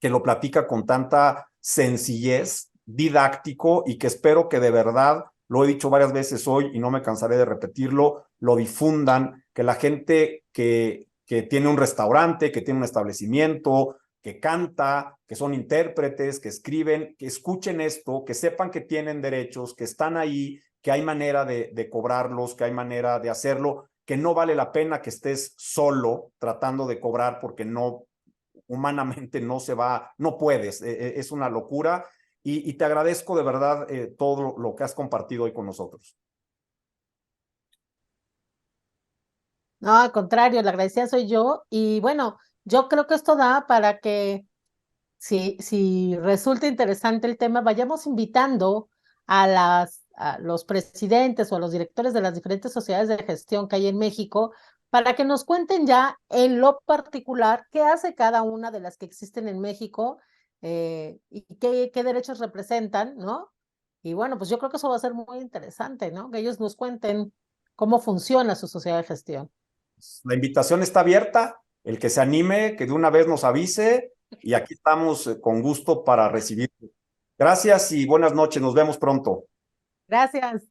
que lo platica con tanta sencillez, didáctico, y que espero que de verdad, lo he dicho varias veces hoy y no me cansaré de repetirlo, lo difundan, que la gente que tiene un restaurante, que tiene un establecimiento, que canta, que son intérpretes, que escriben, que escuchen esto, que sepan que tienen derechos, que están ahí, que hay manera de cobrarlos, que hay manera de hacerlo, que no vale la pena que estés solo tratando de cobrar porque no, humanamente no se va, no puedes, es una locura, y te agradezco de verdad todo lo que has compartido hoy con nosotros. No, al contrario, la agradecida soy yo. Y bueno, yo creo que esto da para que, si resulta interesante el tema, vayamos invitando a los presidentes o a los directores de las diferentes sociedades de gestión que hay en México para que nos cuenten ya en lo particular qué hace cada una de las que existen en México, y qué derechos representan, ¿no? Y bueno, pues yo creo que eso va a ser muy interesante, ¿no? Que ellos nos cuenten cómo funciona su sociedad de gestión. La invitación está abierta, el que se anime, que de una vez nos avise, y aquí estamos con gusto para recibir. Gracias y buenas noches, nos vemos pronto. Gracias.